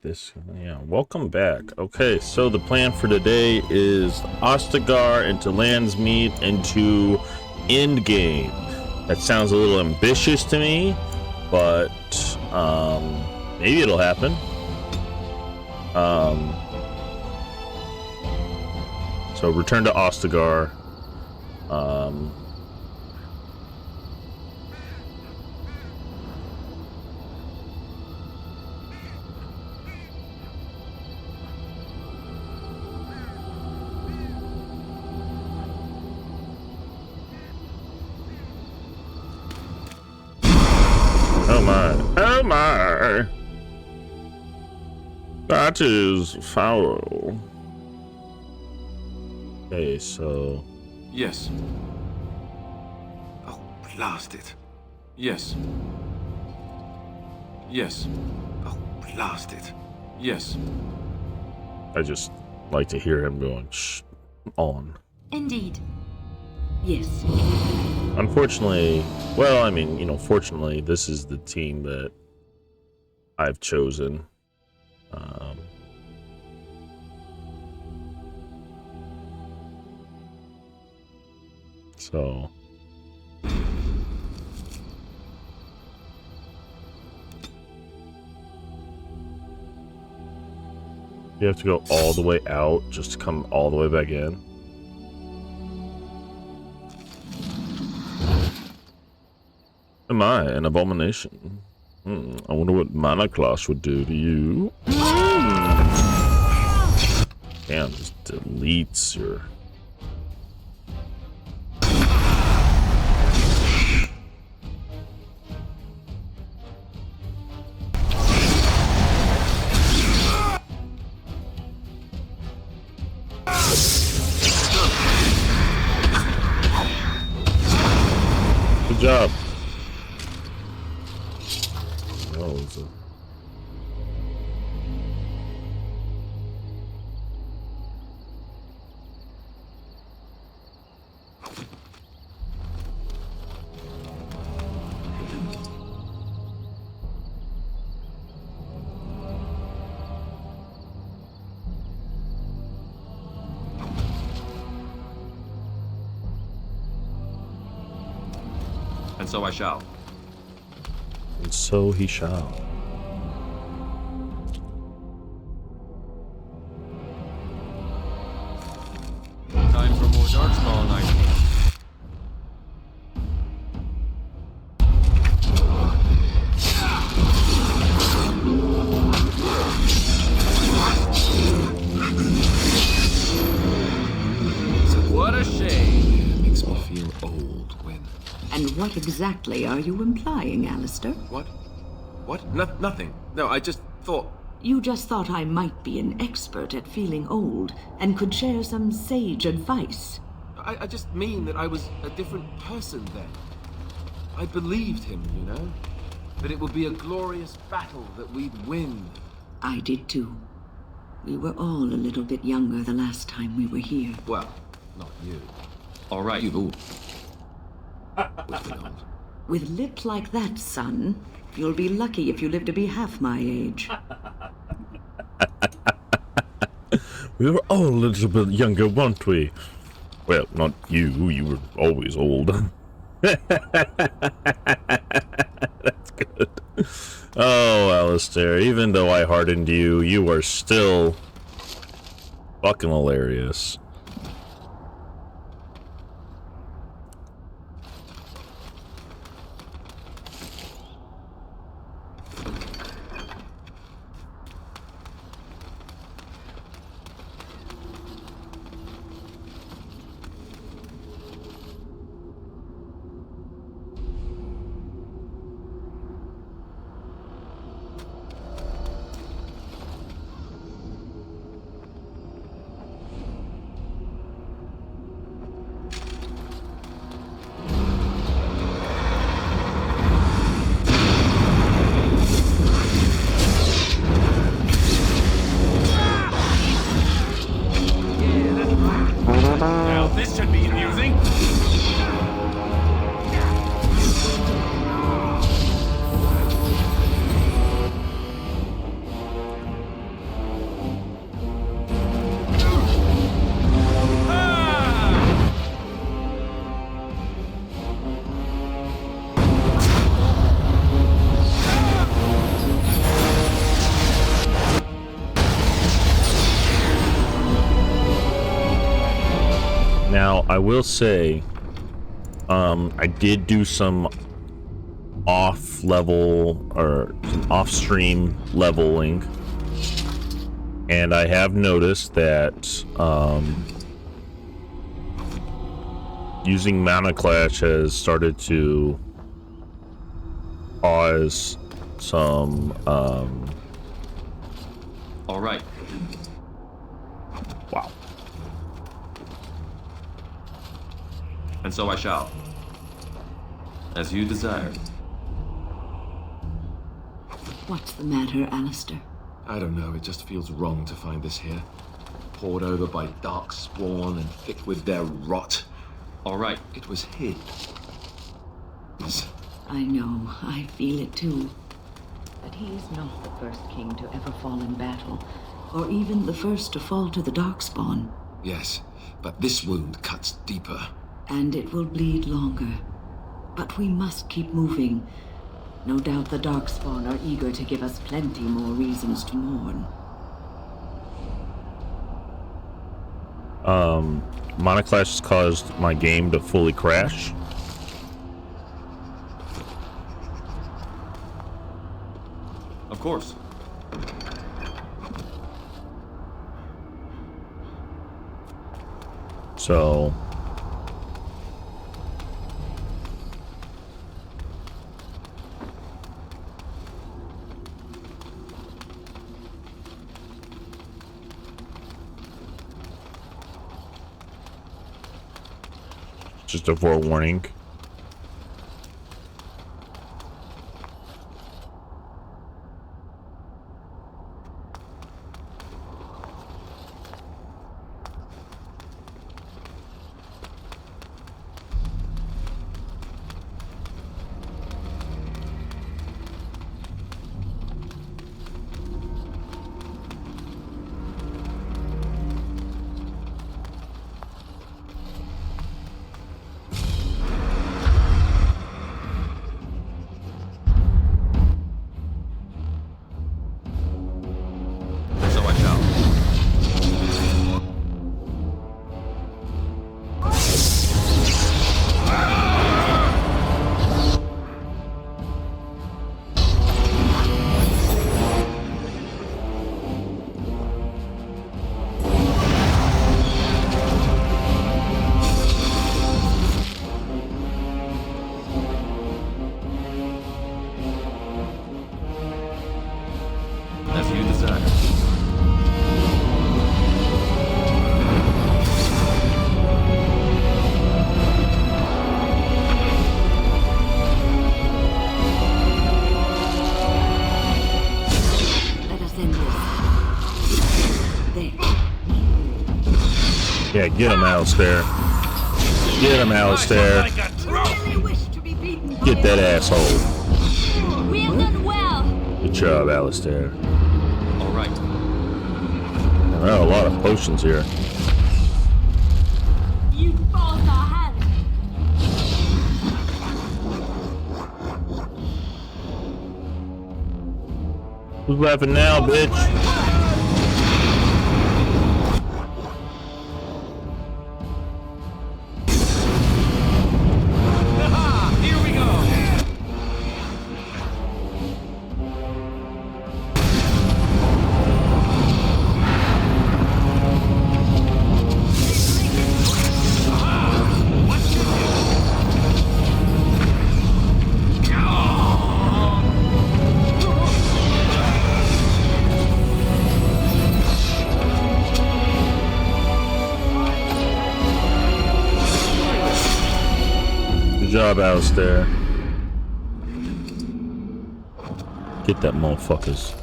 this. Yeah, welcome back. Okay, so the plan for today is Ostagar into Landsmeet into endgame. That sounds a little ambitious to me, but maybe it'll happen. So return to Ostagar. Oh my! That is foul. Okay, so... Yes. Oh, blast it. Yes. Yes. Oh, blast it. Yes. I just like to hear him going, shh, on. Indeed. Yes. Unfortunately, well, I mean, you know, fortunately, this is the team that I've chosen. So... You have to go all the way out just to come all the way back in. Am I an abomination? I wonder what mana class would do to you. Damn, just deletes your... Good job. Oh, it's a... And so I shall. And so he shall. Time for more darkspawn, I think. What a shame. It makes me feel old when... And what exactly are you implying, Alistair? What? What? Nothing. No, I just thought... You just thought I might be an expert at feeling old and could share some sage advice. I just mean that I was a different person then. I believed him, you know? That it would be a glorious battle, that we'd win. I did too. We were all a little bit younger the last time we were here. Well, not you. All right, you've all... With lips like that, son, you'll be lucky if you live to be half my age. We were all a little bit younger, weren't we? Well, not you. You were always old. That's good. Oh, Alistair, even though I hardened you, you are still fucking hilarious. Now, I will say, I did do some off-level or some off-stream leveling, and I have noticed that using Mana Clash has started to cause some All right. wow. And so I shall. As you desire. What's the matter, Alistair? I don't know, it just feels wrong to find this here. Poured over by darkspawn and thick with their rot. All right. It was hid. I know, I feel it too. But he is not the first king to ever fall in battle, or even the first to fall to the darkspawn. Yes, but this wound cuts deeper. And it will bleed longer. But we must keep moving. No doubt the darkspawn are eager to give us plenty more reasons to mourn. Mana Clash has caused my game to fully crash. Of course. So just a forewarning. So I shall. As you desire. Let us end this. There. Yeah, get him, Alistair. Get him, Alistair. Really wish to be beaten by Get that asshole. We have done well. Good job, Alistair. All right. There are a lot of potions here. You forced our hand. Who's laughing now, bitch? Here we go! Good job, Alistair. Get that motherfuckers.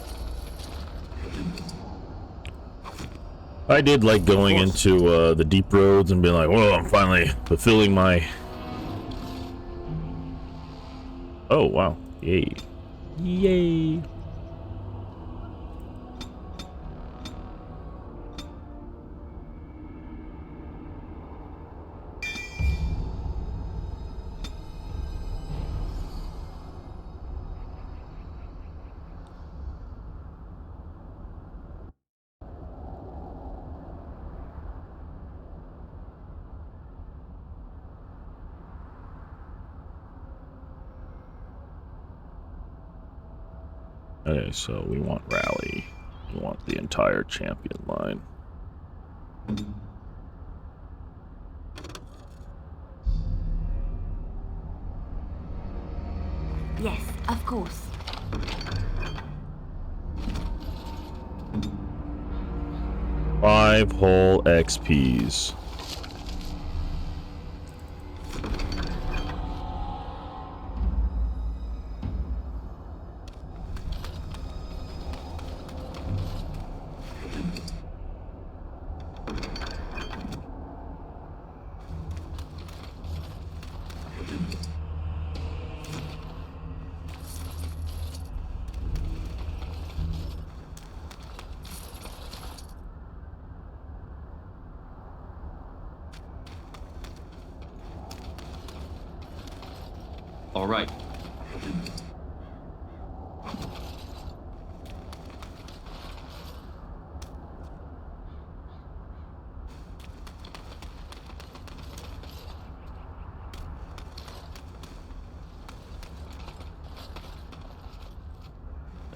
I did like going into the deep roads and being like, "Whoa, I'm finally fulfilling my." Oh wow! Yay! Yay! Okay, so we want rally. We want the entire champion line. Yes, of course. Five whole XPs. All right.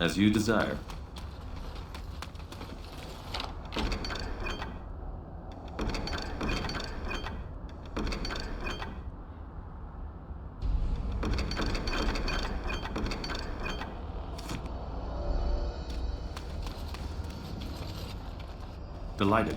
As you desire. Delighted.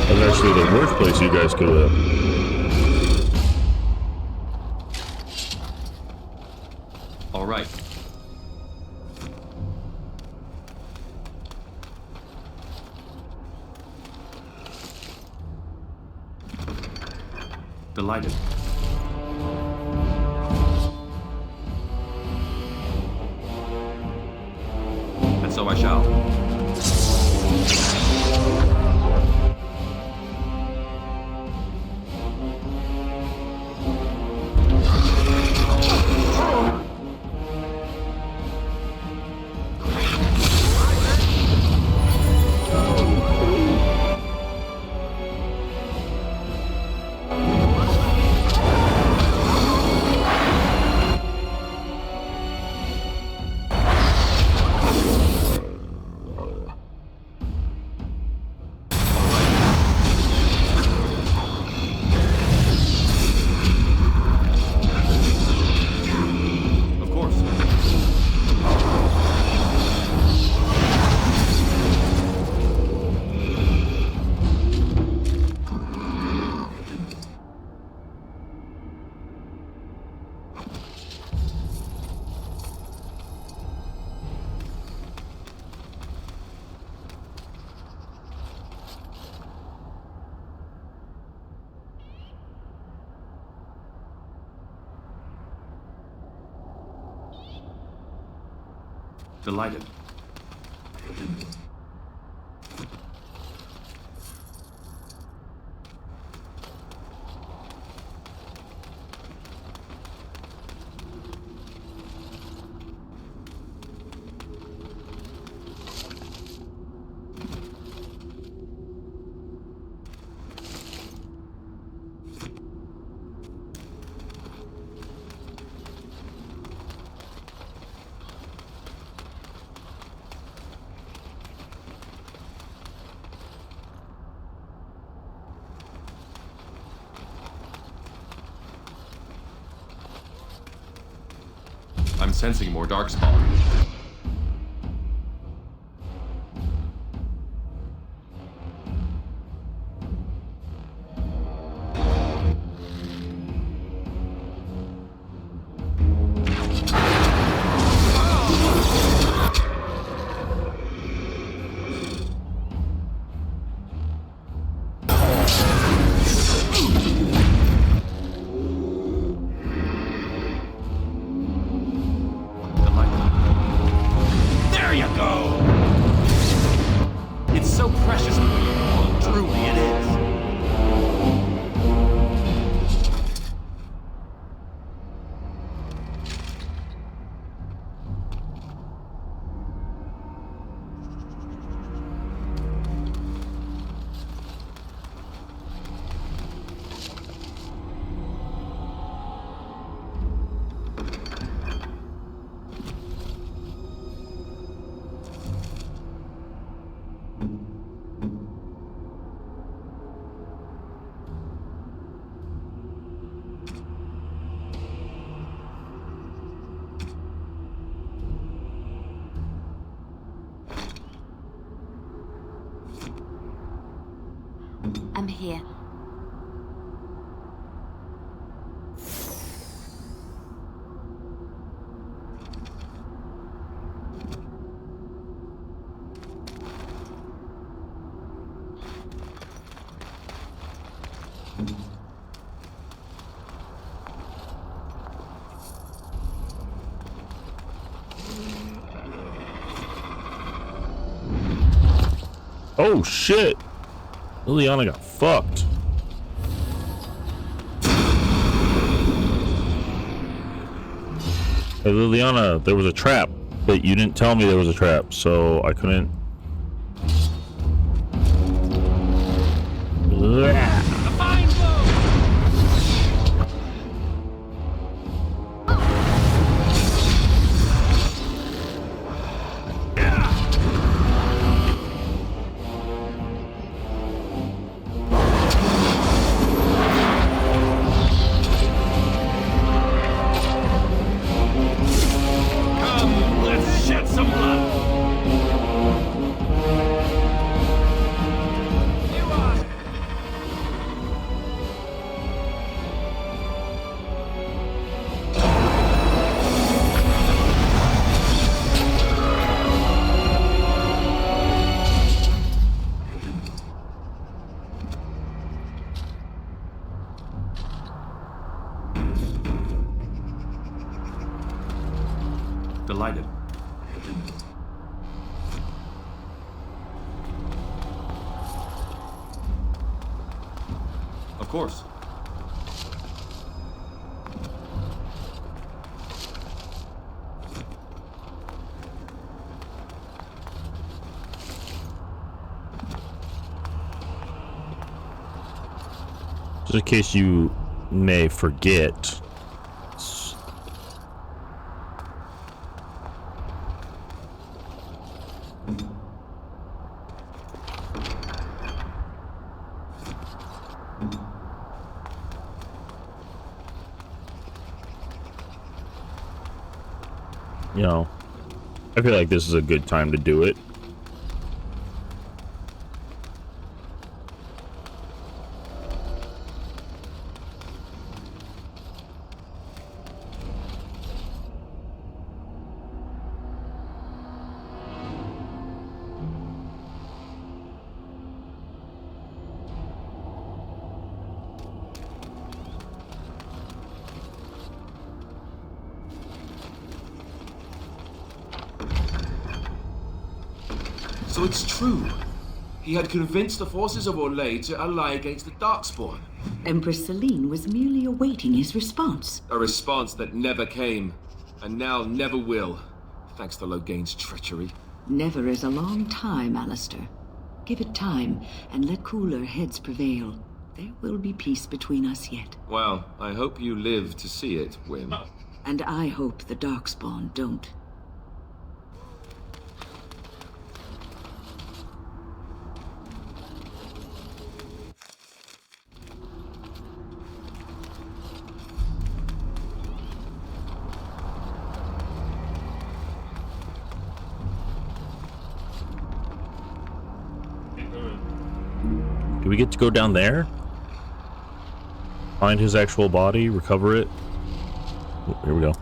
That's actually the worst place you guys could have. All right. Delighted. And so I shall. Delighted. I'm sensing more darkspawn. here. Oh shit! Liliana got fucked. Hey Liliana, there was a trap, but you didn't tell me there was a trap, so I couldn't. Delighted. Of course. Just in case you may forget. You know, I feel like this is a good time to do it. So it's true. He had convinced the forces of Orlais to ally against the darkspawn. Empress Celine was merely awaiting his response. A response that never came, and now never will, thanks to Loghain's treachery. Never is a long time, Alistair. Give it time, and let cooler heads prevail. There will be peace between us yet. Well, I hope you live to see it, Wynne. And I hope the darkspawn don't. Do we get to go down there? Find his actual body, recover it. Oh, here we go.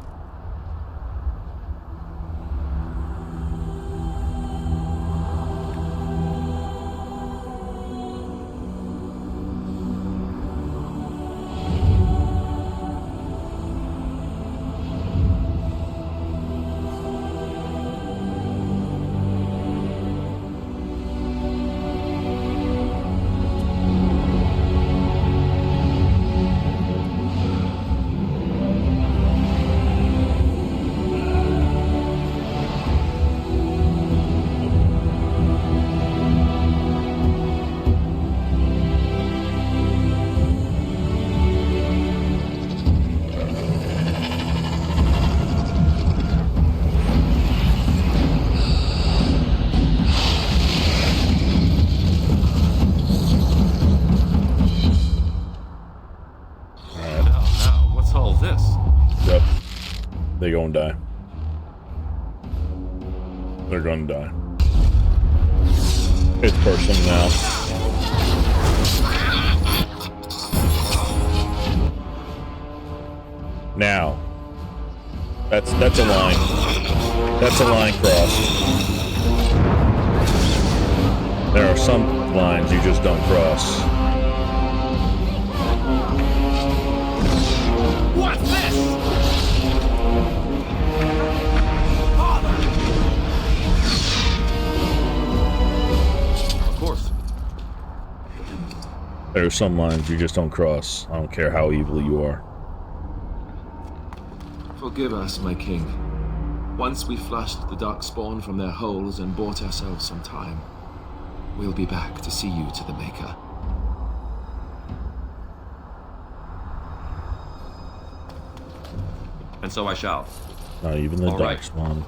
They go and die. They're gonna die. It's personal now. Now. That's a line. That's a line crossed. There are some lines you just don't cross. What's this? Of course. There are some lines you just don't cross. I don't care how evil you are. Forgive us, my king. Once we flushed the darkspawn from their holes and bought ourselves some time, we'll be back to see you to the Maker. And so I shall. Not even the All right. darkspawn.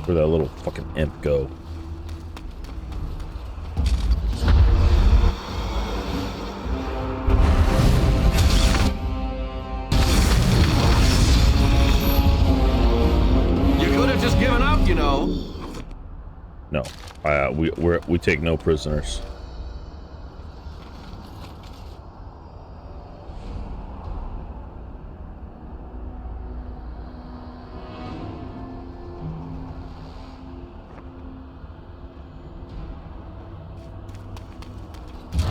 Where'd that little fucking imp go? You could have just given up, you know. No, we take no prisoners.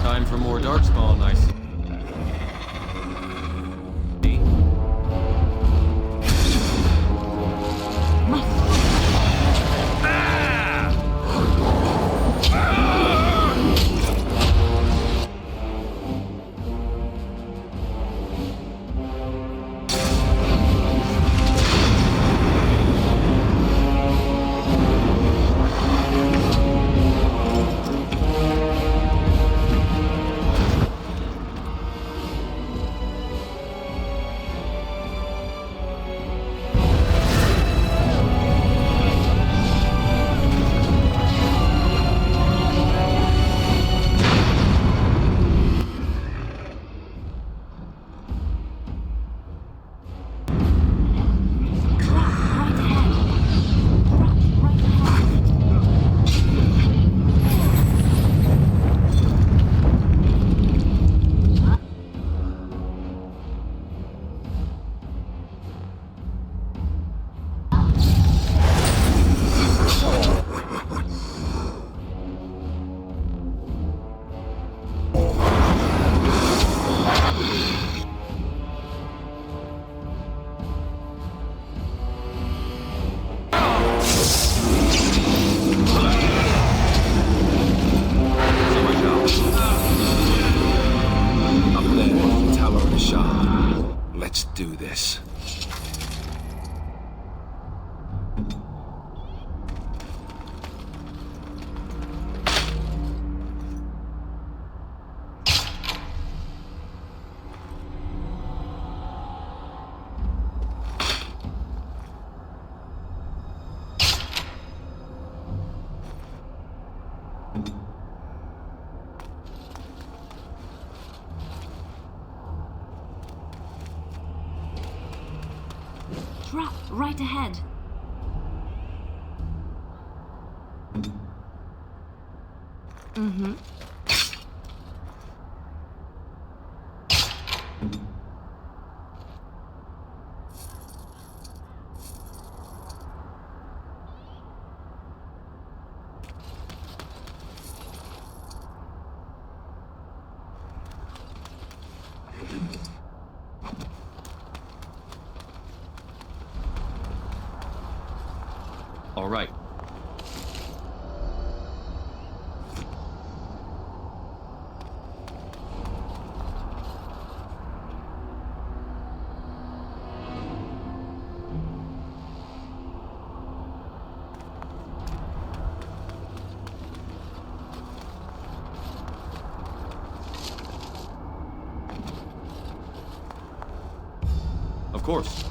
Time for more darkspawn, I see. Let's do this. Trap right ahead. Mm-hmm. All right. Of course.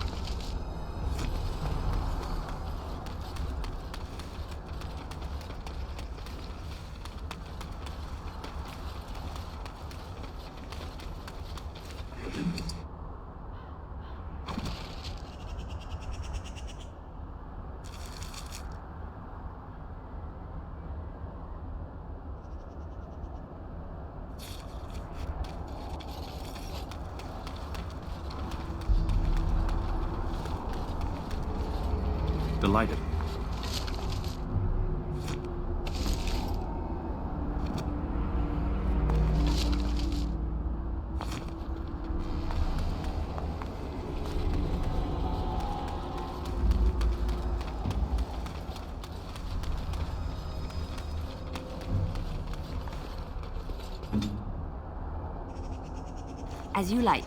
Delighted. As you like.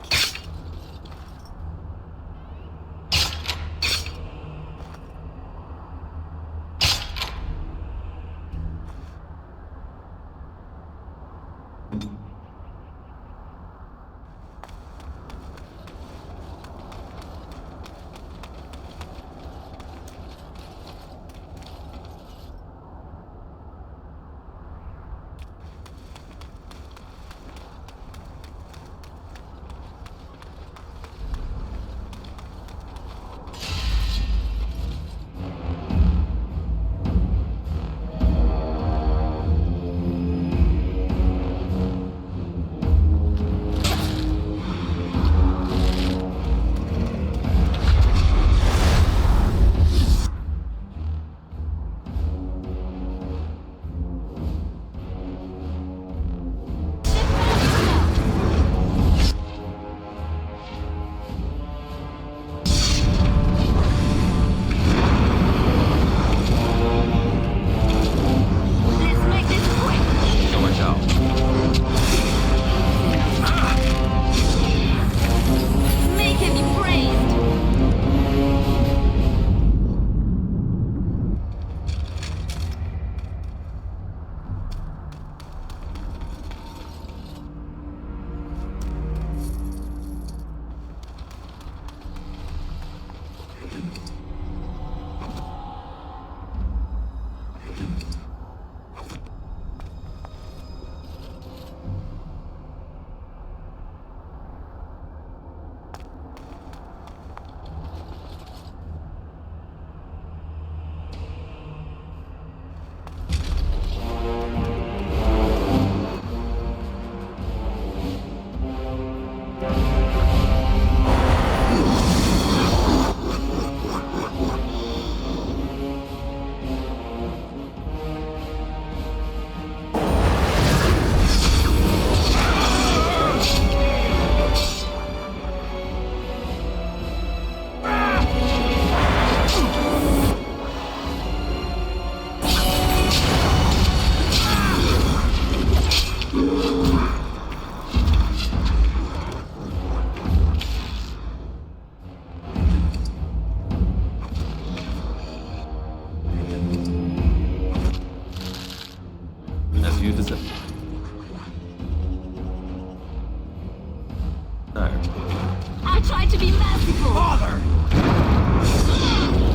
I tried to be merciful! Father!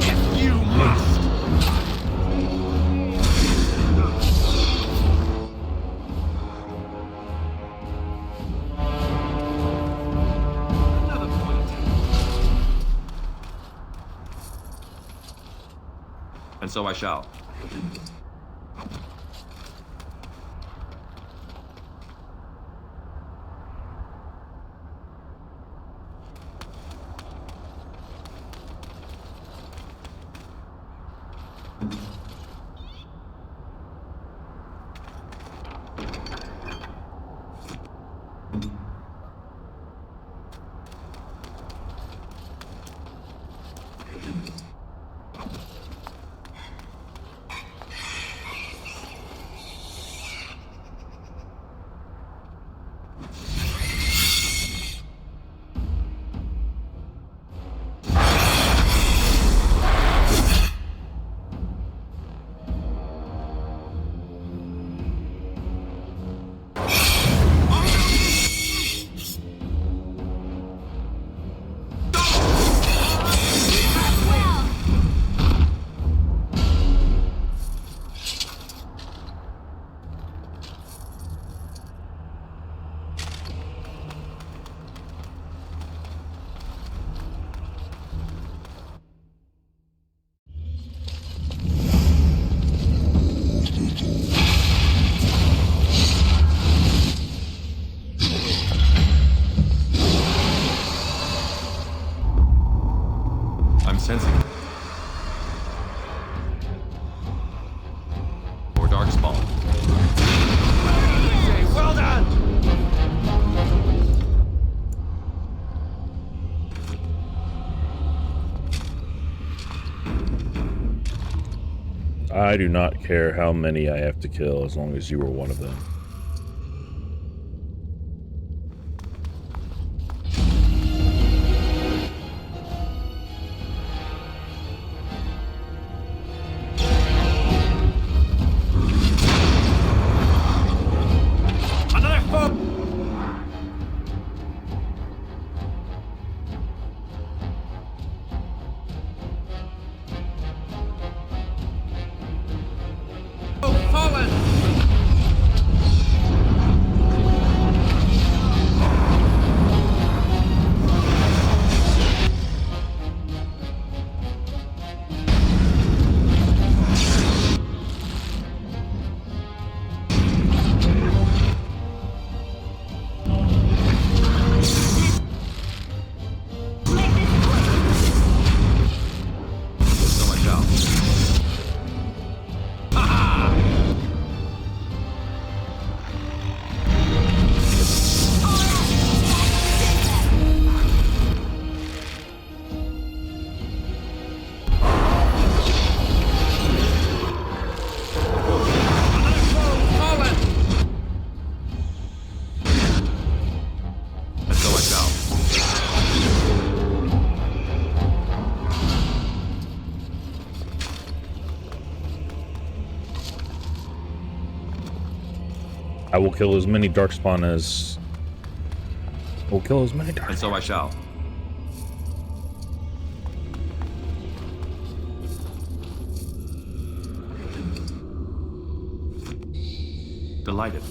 If you must! Another point. And so I shall. I'm sensing it. I do not care how many I have to kill as long as you are one of them. I will kill as many darkspawn as... I will kill as many darkspawn. And so I shall. Delighted.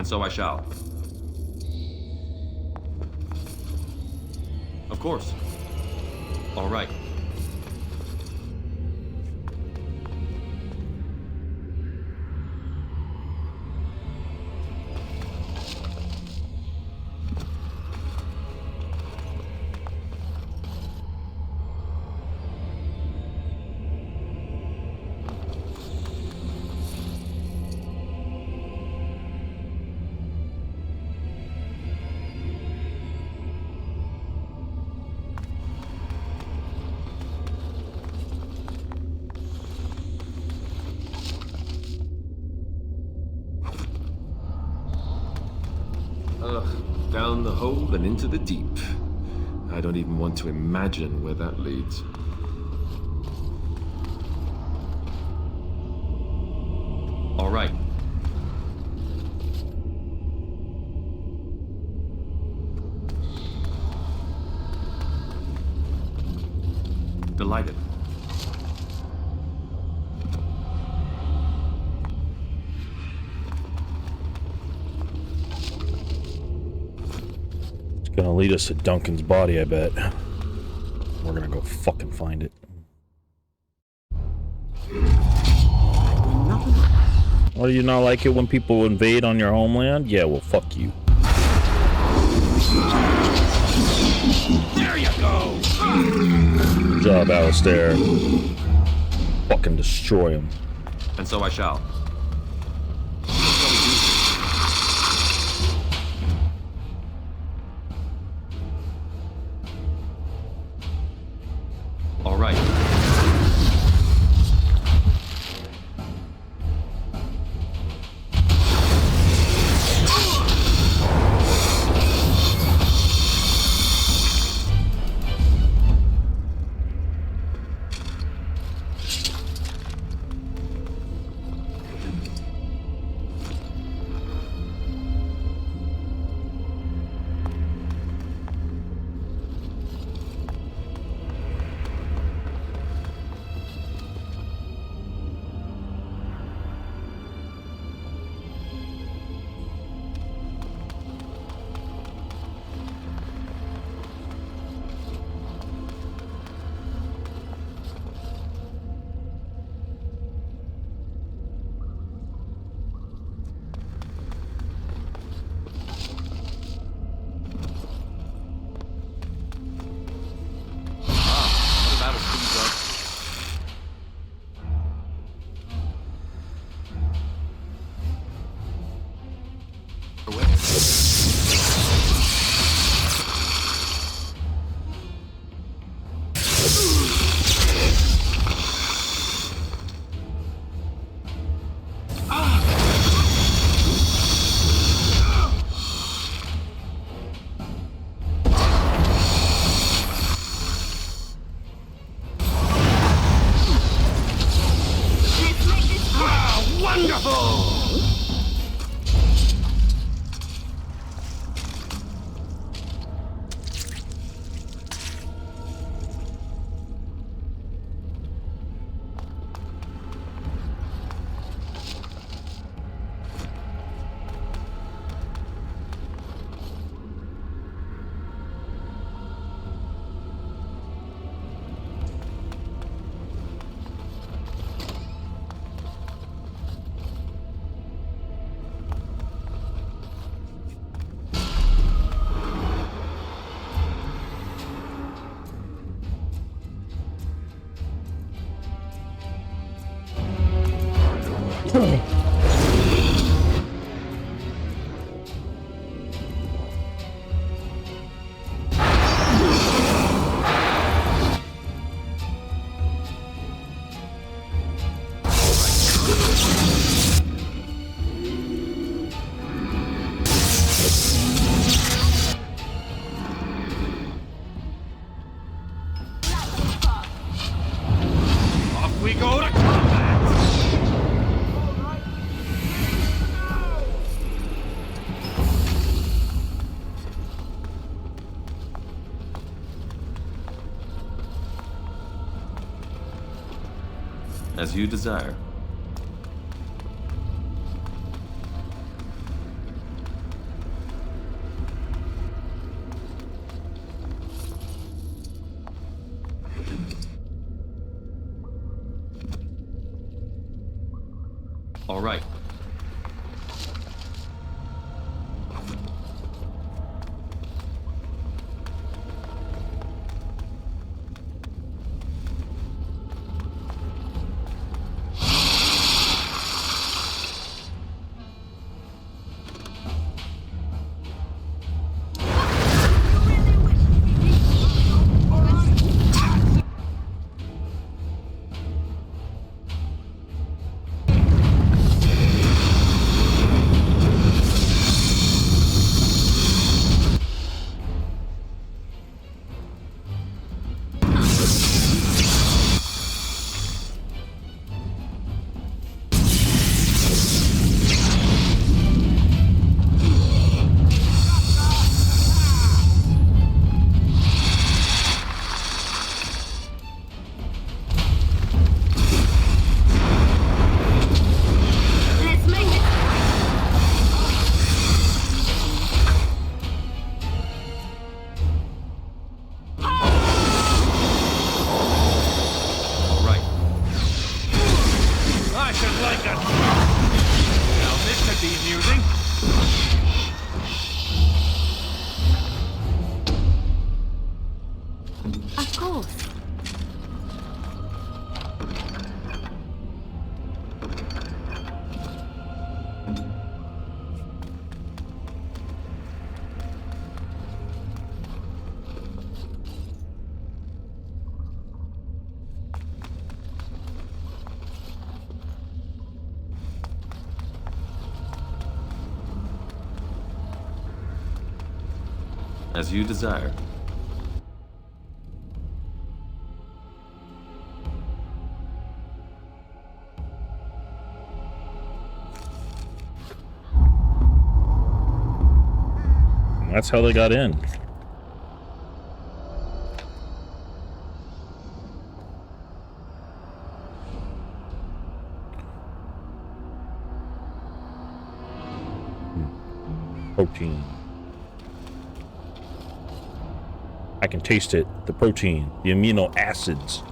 So I shall. Of course. All right. Down the hole and into the deep. I don't even want to imagine where that leads. All right. Delighted. Gonna lead us to Duncan's body, I bet. We're gonna go fucking find it. What, do you not like it when people invade on your homeland? Yeah, well, fuck you. There you go! Good job, Alistair. Fucking destroy him. And so I shall. All right. As you desire. All right. As you desire. That's how they got in. Protein. I can taste it. The protein, the amino acids.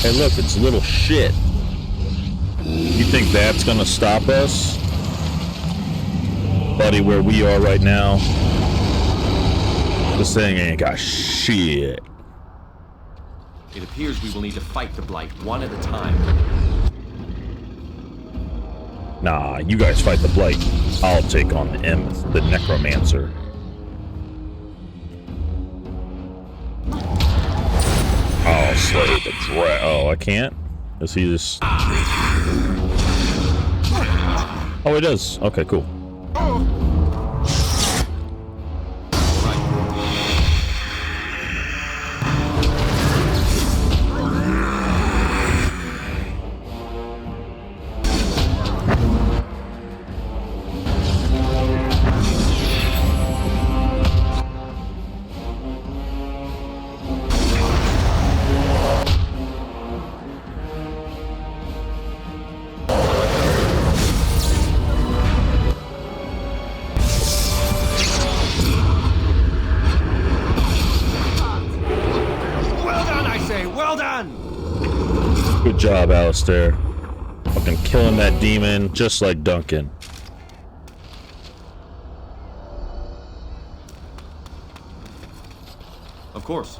Hey, look, it's little shit. You think that's gonna stop us? Buddy, where we are right now, this thing ain't got shit. It appears we will need to fight the Blight one at a time. Nah, you guys fight the Blight. I'll take on the Necromancer. I'll slay the oh, I can't? Does he just... Oh, he does. Okay, cool. Good job, Alistair. Fucking killing that demon just like Duncan. Of course.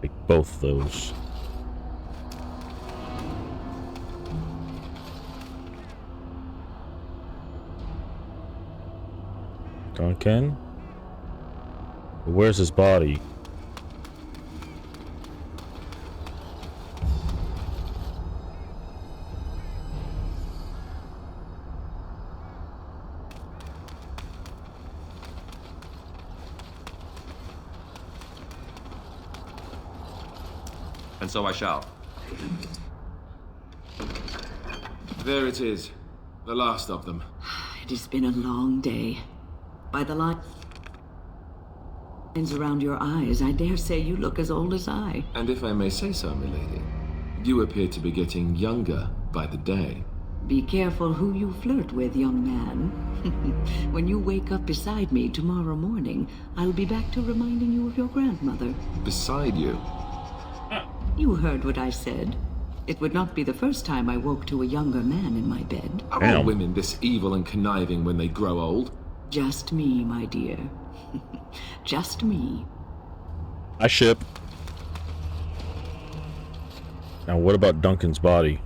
Take both those. Duncan? Where's his body? And so I shall. There it is. The last of them. It has been a long day. By the lines around your eyes, I dare say you look as old as I. And if I may say so, milady, you appear to be getting younger by the day. Be careful who you flirt with, young man. When you wake up beside me tomorrow morning, I'll be back to reminding you of your grandmother. Beside you? You heard what I said. It would not be the first time I woke to a younger man in my bed. Are all women this evil and conniving when they grow old? Just me, my dear. Just me. I ship. Now what about Duncan's body?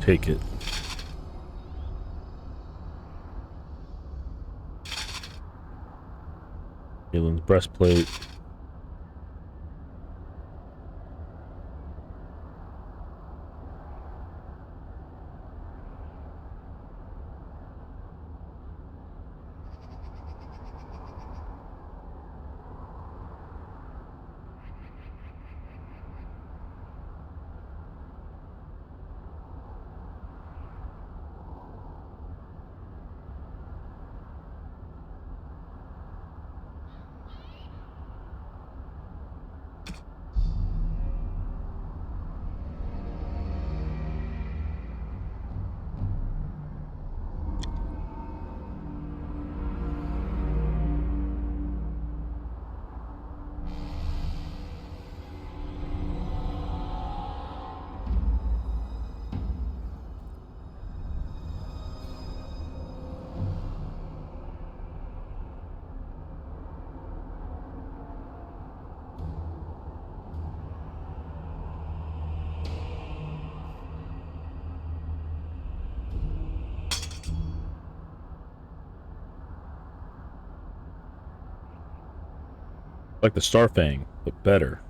Take it. Cailan's breastplate. Like the Starfang, but better.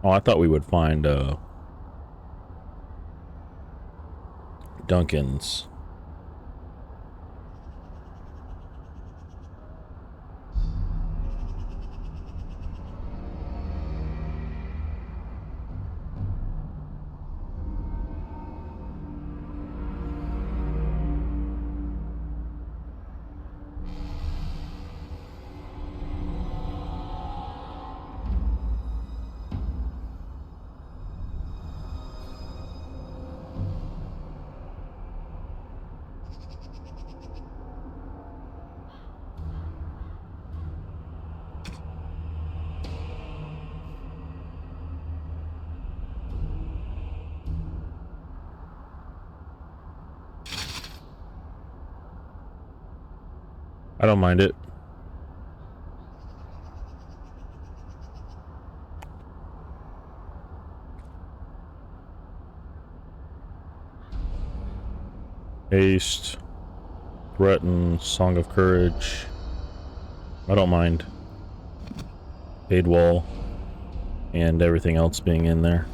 Oh, I thought we would find Duncan's. I don't mind it. Haste, threaten, song of courage. I don't mind. Fade wall, and everything else being in there.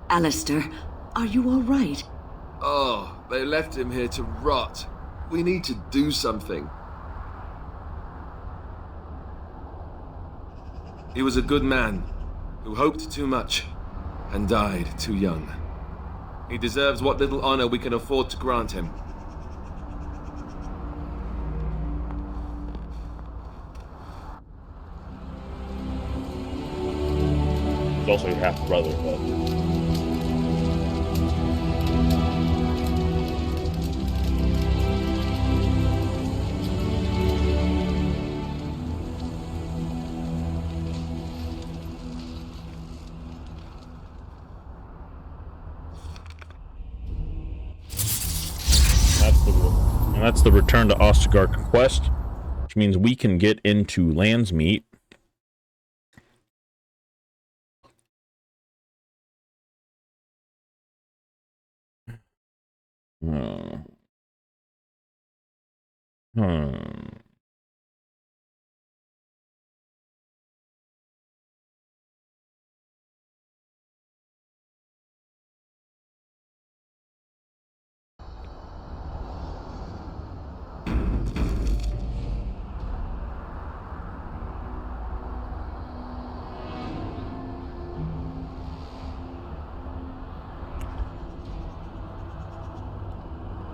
Alistair, are you all right? Oh, they left him here to rot. We need to do something. He was a good man who hoped too much and died too young. He deserves what little honor we can afford to grant him. He's also your half brother, but. That's the return to Ostagar quest, which means we can get into Landsmeet.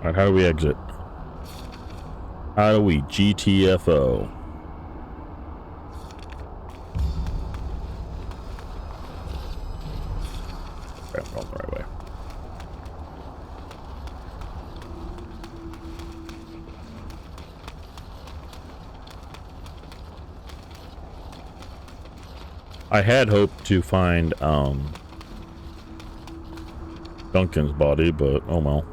Alright, how do we exit? How do we GTFO? Okay, I'm going the right way. I had hoped to find Duncan's body, but oh well.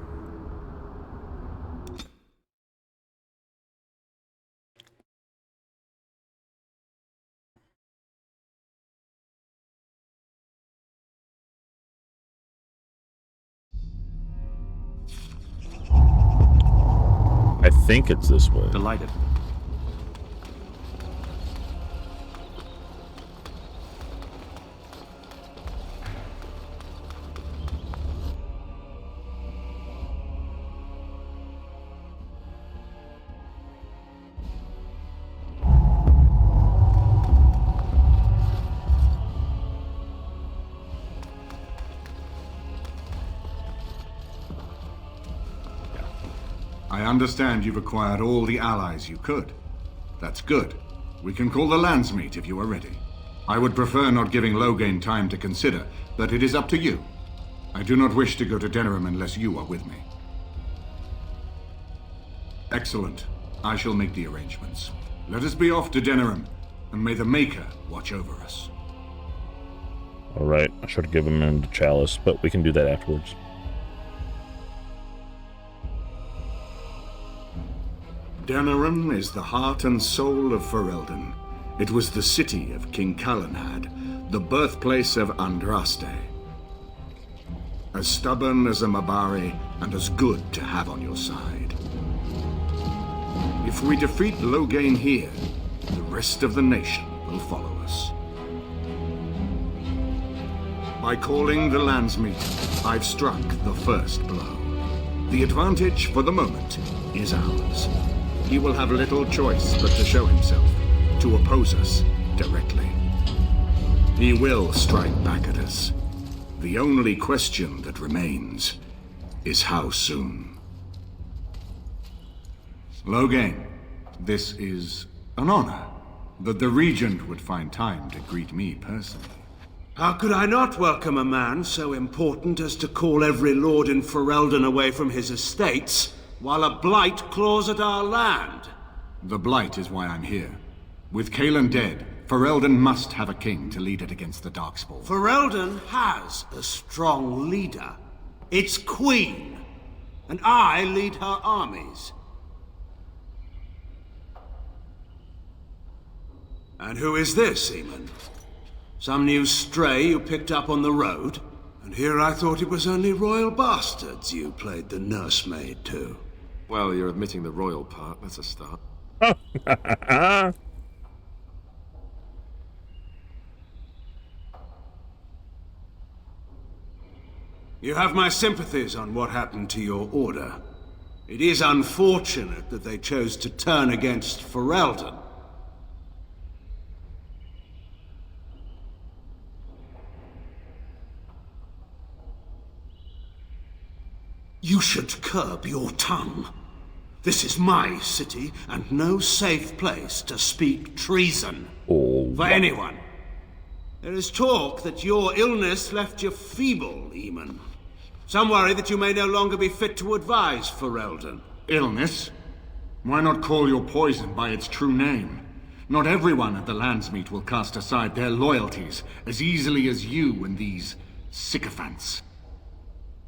I think it's this way. Delighted. I understand you've acquired all the allies you could. That's good. We can call the Landsmeet if you are ready. I would prefer not giving Loghain time to consider, but it is up to you. I do not wish to go to Denerim unless you are with me. Excellent. I shall make the arrangements. Let us be off to Denerim, and may the Maker watch over us. Alright, I should have given him the chalice, but we can do that afterwards. Denerim is the heart and soul of Ferelden. It was the city of King Cailan, the birthplace of Andraste. As stubborn as a Mabari, and as good to have on your side. If we defeat Loghain here, the rest of the nation will follow us. By calling the Landsmeet, I've struck the first blow. The advantage, for the moment, is ours. He will have little choice but to show himself, to oppose us directly. He will strike back at us. The only question that remains is how soon. Loghain, this is an honor that the Regent would find time to greet me personally. How could I not welcome a man so important as to call every lord in Ferelden away from his estates, while a blight claws at our land? The blight is why I'm here. With Cailan dead, Ferelden must have a king to lead it against the darkspawn. Ferelden has a strong leader. Its queen. And I lead her armies. And who is this, Eamon? Some new stray you picked up on the road? And here I thought it was only royal bastards you played the nursemaid to. Well, you're admitting the royal part. That's a start. You have my sympathies on what happened to your order. It is unfortunate that they chose to turn against Ferelden. You should curb your tongue. This is my city, and no safe place to speak treason. For anyone. There is talk that your illness left you feeble, Eamon. Some worry that you may no longer be fit to advise Ferelden. Illness? Why not call your poison by its true name? Not everyone at the Landsmeet will cast aside their loyalties as easily as you and these sycophants.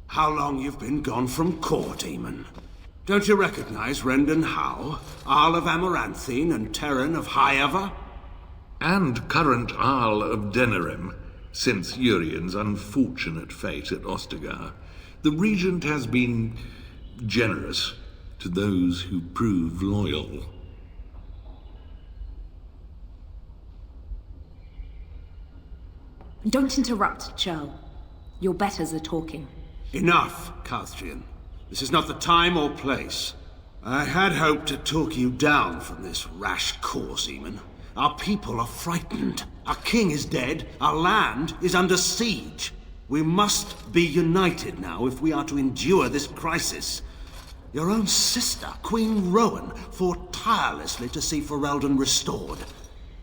How long you've been gone from court, Eamon? Don't you recognize Rendon Howe, Arl of Amaranthine and Terran of Highever? And current Arl of Denerim, since Urien's unfortunate fate at Ostagar. The Regent has been generous to those who prove loyal. Don't interrupt, Churl. Your betters are talking. Enough, Calthrian. This is not the time or place. I had hoped to talk you down from this rash course, Eamon. Our people are frightened. Our king is dead. Our land is under siege. We must be united now if we are to endure this crisis. Your own sister, Queen Rowan, fought tirelessly to see Ferelden restored.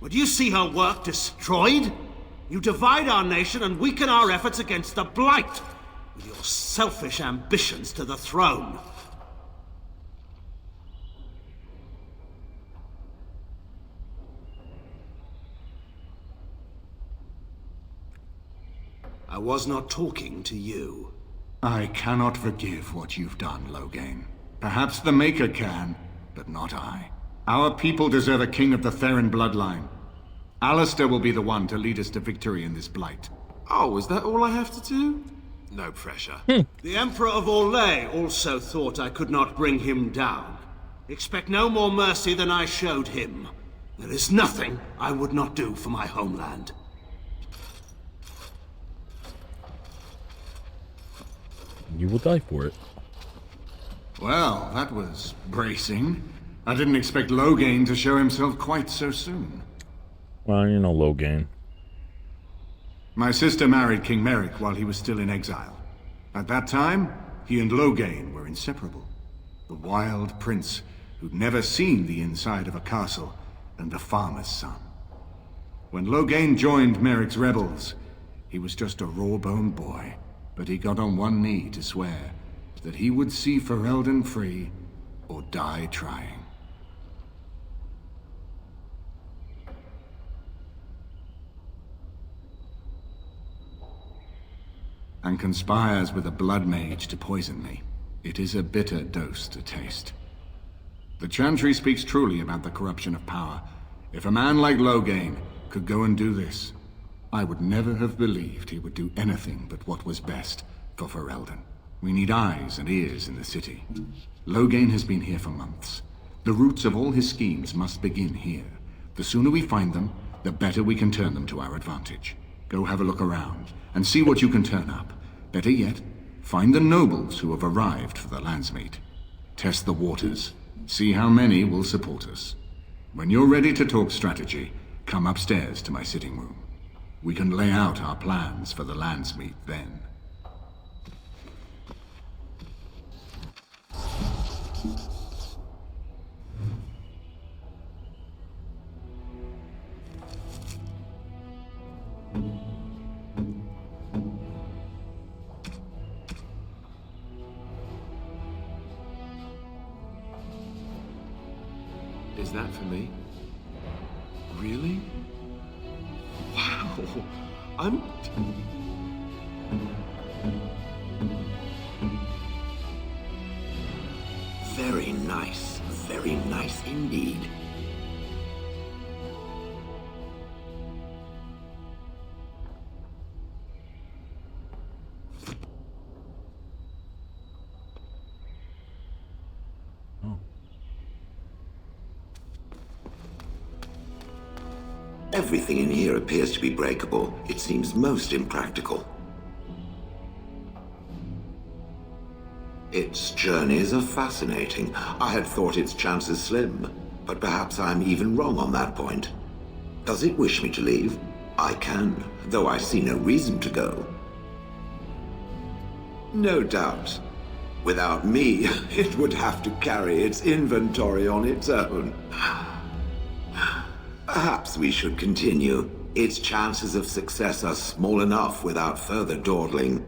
Would you see her work destroyed? You divide our nation and weaken our efforts against the Blight, with your selfish ambitions to the throne. I was not talking to you. I cannot forgive what you've done, Loghain. Perhaps the Maker can, but not I. Our people deserve a king of the Theron bloodline. Alistair will be the one to lead us to victory in this blight. Oh, is that all I have to do? No pressure. The Emperor of Orlais also thought I could not bring him down. Expect no more mercy than I showed him. There is nothing I would not do for my homeland. You will die for it. Well, that was bracing. I didn't expect Loghain to show himself quite so soon. Well, you know, Loghain. My sister married King Merrick while he was still in exile. At that time, he and Loghain were inseparable. The wild prince who'd never seen the inside of a castle and the farmer's son. When Loghain joined Merrick's rebels, he was just a raw-boned boy, but he got on one knee to swear that he would see Ferelden free or die trying. And conspires with a blood mage to poison me. It is a bitter dose to taste. The Chantry speaks truly about the corruption of power. If a man like Loghain could go and do this, I would never have believed he would do anything but what was best for Ferelden. We need eyes and ears in the city. Loghain has been here for months. The roots of all his schemes must begin here. The sooner we find them, the better we can turn them to our advantage. Go have a look around, and see what you can turn up. Better yet, find the nobles who have arrived for the Landsmeet. Test the waters. See how many will support us. When you're ready to talk strategy, come upstairs to my sitting room. We can lay out our plans for the Landsmeet then. Is that for me? Really? Wow. I'm... Very nice indeed. Everything in here appears to be breakable. It seems most impractical. Its journeys are fascinating. I had thought its chances slim, but perhaps I'm even wrong on that point. Does it wish me to leave? I can, though I see no reason to go. No doubt. Without me, it would have to carry its inventory on its own. Perhaps we should continue. Its chances of success are small enough without further dawdling.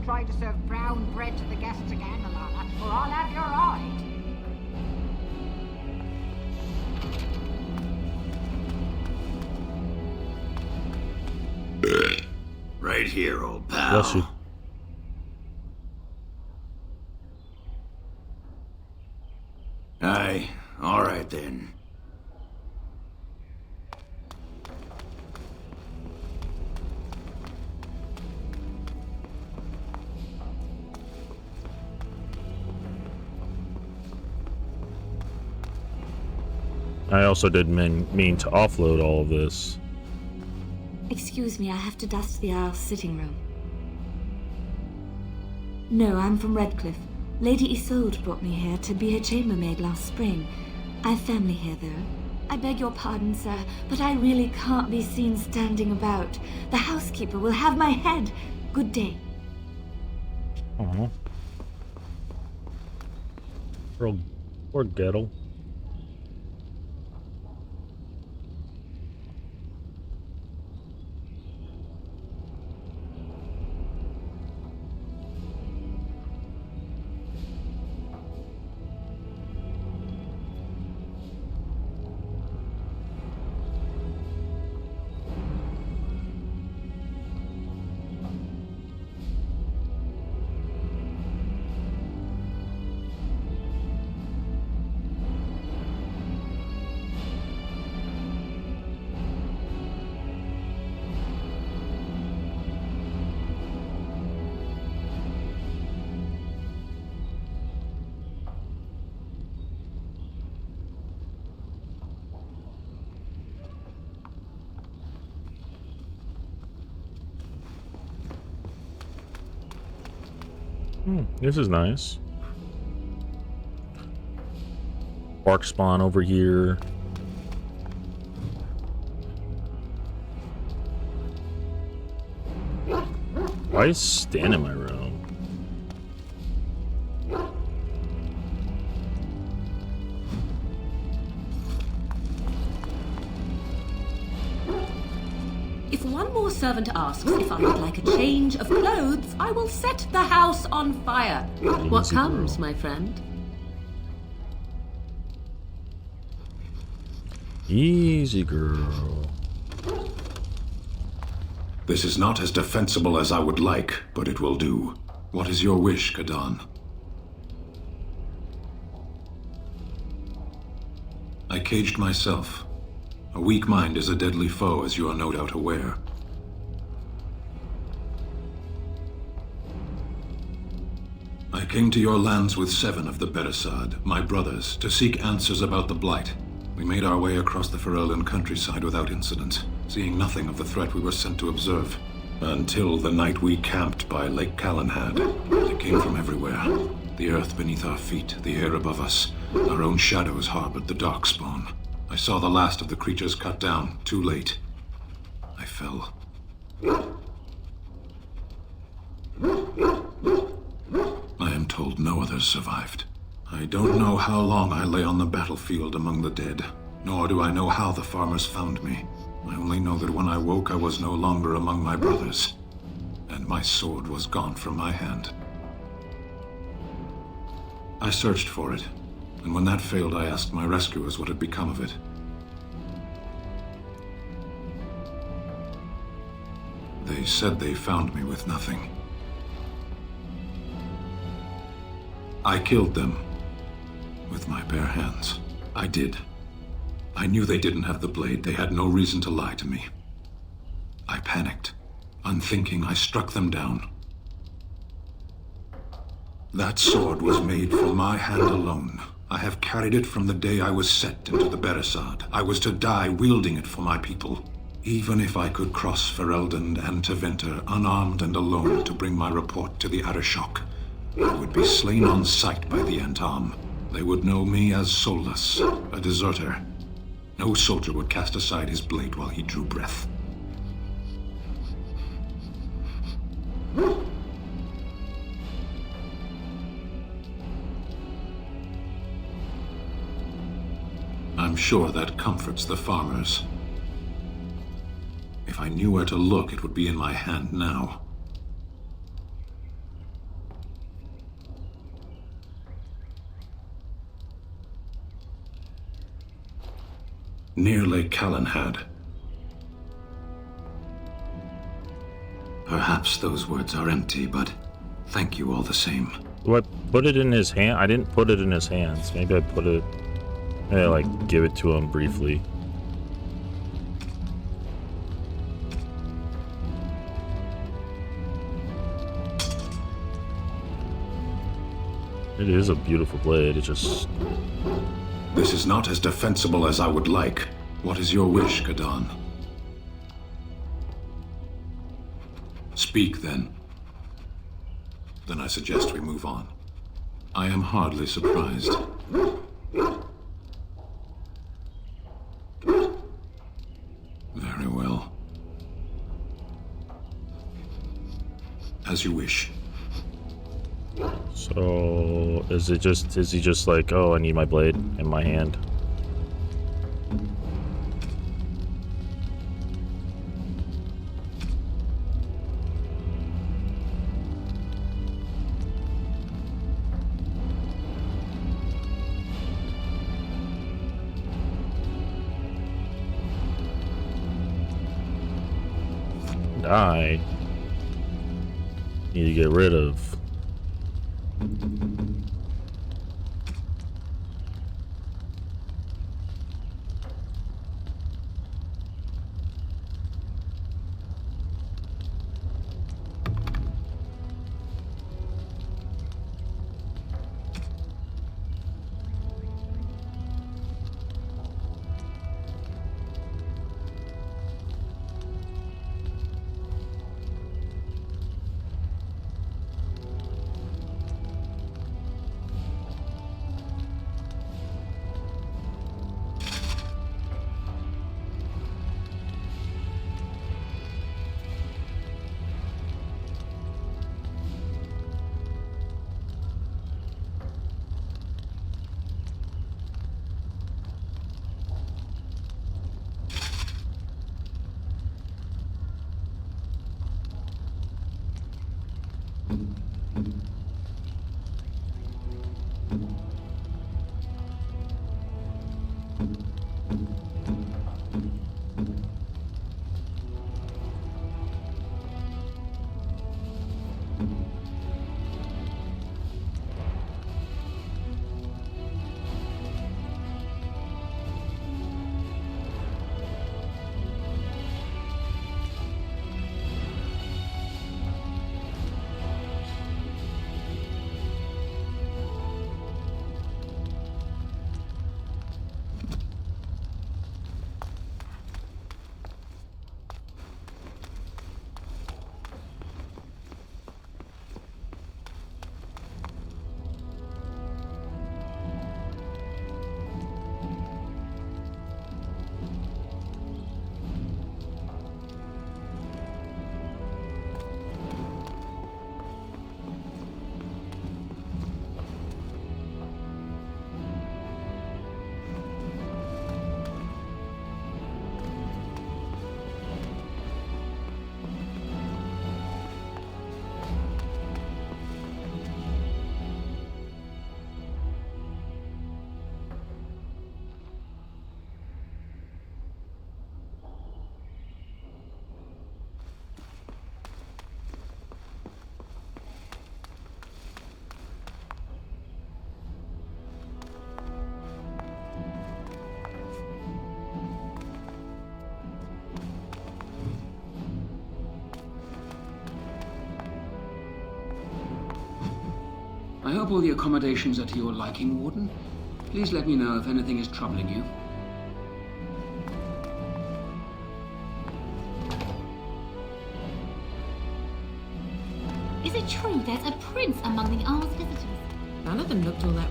Try to serve brown bread to the guests again, Alana, or I'll have your hide. right here, old pal. Bless you. Aye, all right then. I also didn't mean to offload all of this. Excuse me, I have to dust the Arl's sitting room. No, I'm from Redcliffe. Lady Isolde brought me here to be her chambermaid last spring. I've family here, though. I beg your pardon, sir, but I really can't be seen standing about. The housekeeper will have my head. Good day. Uh-huh. Poor Gettle. This is nice. Darkspawn over here. Why is Stan in my room? If one more servant asks if I would like a change of clothes, I will set the house on fire. What comes, my friend? Easy, girl. This is not as defensible as I would like, but it will do. What is your wish, Cailan? I caged myself. A weak mind is a deadly foe, as you are no doubt aware. I came to your lands with 7 of the Beresad, my brothers, to seek answers about the Blight. We made our way across the Ferelden countryside without incident, seeing nothing of the threat we were sent to observe. Until the night we camped by Lake Calenhad. They came from everywhere. The earth beneath our feet, the air above us. Our own shadows harbored the darkspawn. I saw the last of the creatures cut down, too late. I fell. I am told no others survived. I don't know how long I lay on the battlefield among the dead, nor do I know how the farmers found me. I only know that when I woke I was no longer among my brothers, and my sword was gone from my hand. I searched for it, and when that failed I asked my rescuers what had become of it. They said they found me with nothing. I killed them with my bare hands. I did. I knew they didn't have the blade. They had no reason to lie to me. I panicked. Unthinking, I struck them down. That sword was made for my hand alone. I have carried it from the day I was set into the Beresad. I was to die wielding it for my people. Even if I could cross Ferelden and Tevinter unarmed and alone to bring my report to the Arishok, I would be slain on sight by the Antam. They would know me as soulless, a deserter. No soldier would cast aside his blade while he drew breath. I'm sure that comforts the farmers. If I knew where to look, it would be in my hand now. Near Lake Calenhad. Perhaps those words are empty, but thank you all the same. Do I put it in his hand? I didn't put it in his hands. Maybe I put it... Maybe I, like, give it to him briefly. It is a beautiful blade. It just... This is not as defensible as I would like. What is your wish, Cailan? Speak, then. Then I suggest we move on. I am hardly surprised. Very well. As you wish. So, is he just like, oh, I need my blade in my hand? I need to get rid of. I hope all the accommodations are to your liking, Warden. Please let me know if anything is troubling you. Is it true there's a prince among the Arl's visitors? None of them looked all that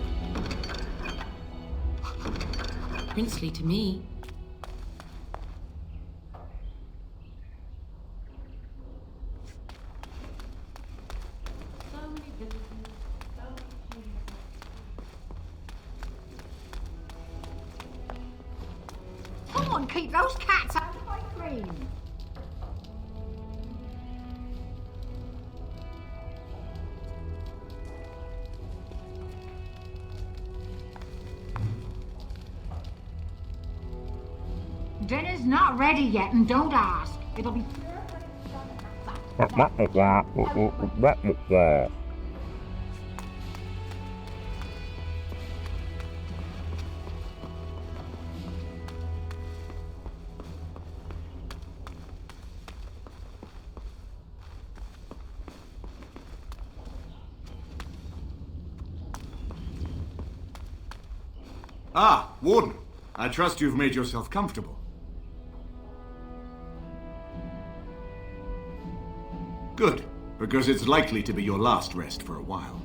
princely to me. Come on, keep those cats out of my cream. Dinner's not ready yet, and don't ask. It'll be... Ah, Warden. I trust you've made yourself comfortable. Good, because it's likely to be your last rest for a while.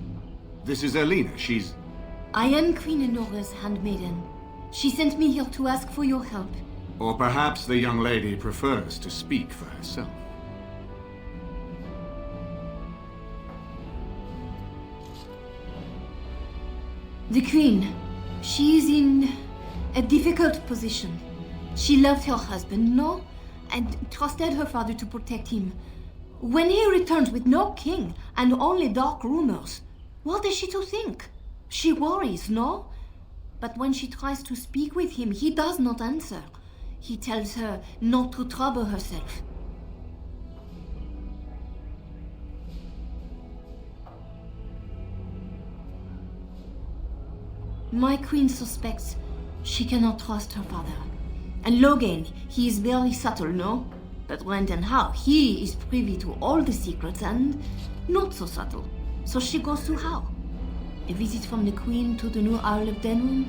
This is Elena. She's... I am Queen Anora's handmaiden. She sent me here to ask for your help. Or perhaps the young lady prefers to speak for herself. The Queen. She is in a difficult position. She loved her husband, no? And trusted her father to protect him. When he returns with no king and only dark rumors, what is she to think? She worries, no? But when she tries to speak with him, he does not answer. He tells her not to trouble herself. My queen suspects she cannot trust her father. And Logan, he is very subtle, no? But Renton Howe, he is privy to all the secrets and not so subtle. So she goes to Howe. A visit from the queen to the new Earl of Denerim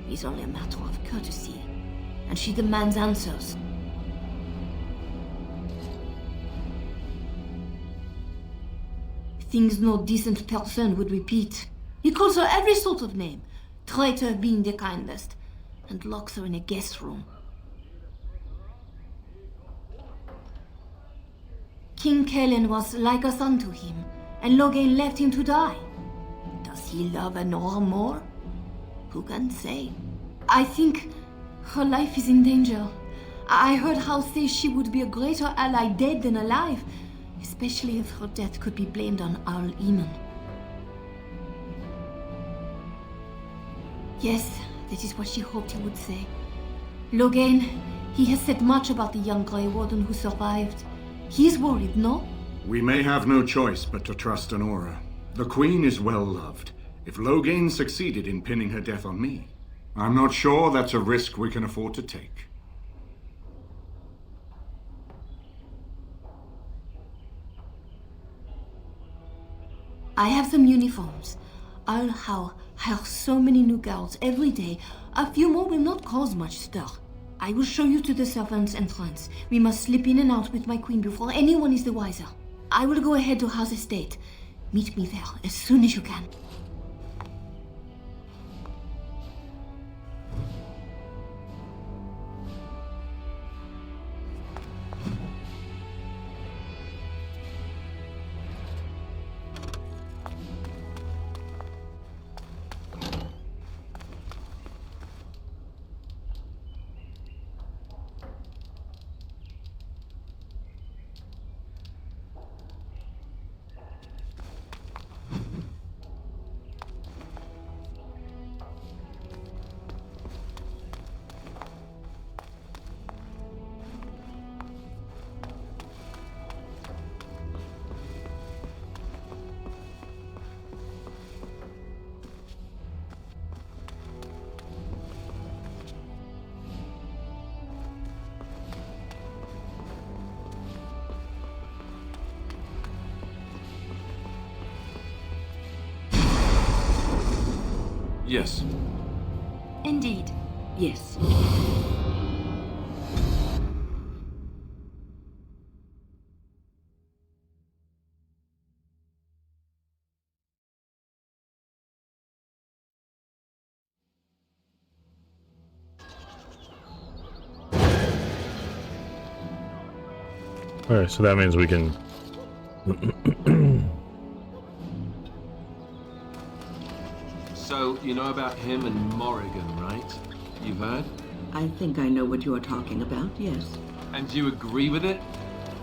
is only a matter of courtesy. And she demands answers. Things no decent person would repeat. He calls her every sort of name. Traitor being the kindest, and locks her in a guest room. King Cailan was like a son to him, and Logan left him to die. Does he love Anora more? Who can say? I think her life is in danger. I heard Howe say she would be a greater ally dead than alive, especially if her death could be blamed on Arl Howe. Yes, that is what she hoped he would say. Logan, he has said much about the young Grey Warden who survived. He is worried, no? We may have no choice but to trust Anora. The Queen is well loved. If Logan succeeded in pinning her death on me, I'm not sure that's a risk we can afford to take. I have some uniforms. Arl Howe hires so many new girls every day. A few more will not cause much stir. I will show you to the servants' entrance. We must slip in and out with my queen before anyone is the wiser. I will go ahead to Howe's estate. Meet me there as soon as you can. Yes. Indeed. Yes. Alright, so that means we can... So, you know about him and Morrigan, right? You've heard? I think I know what you are talking about, yes. And you agree with it?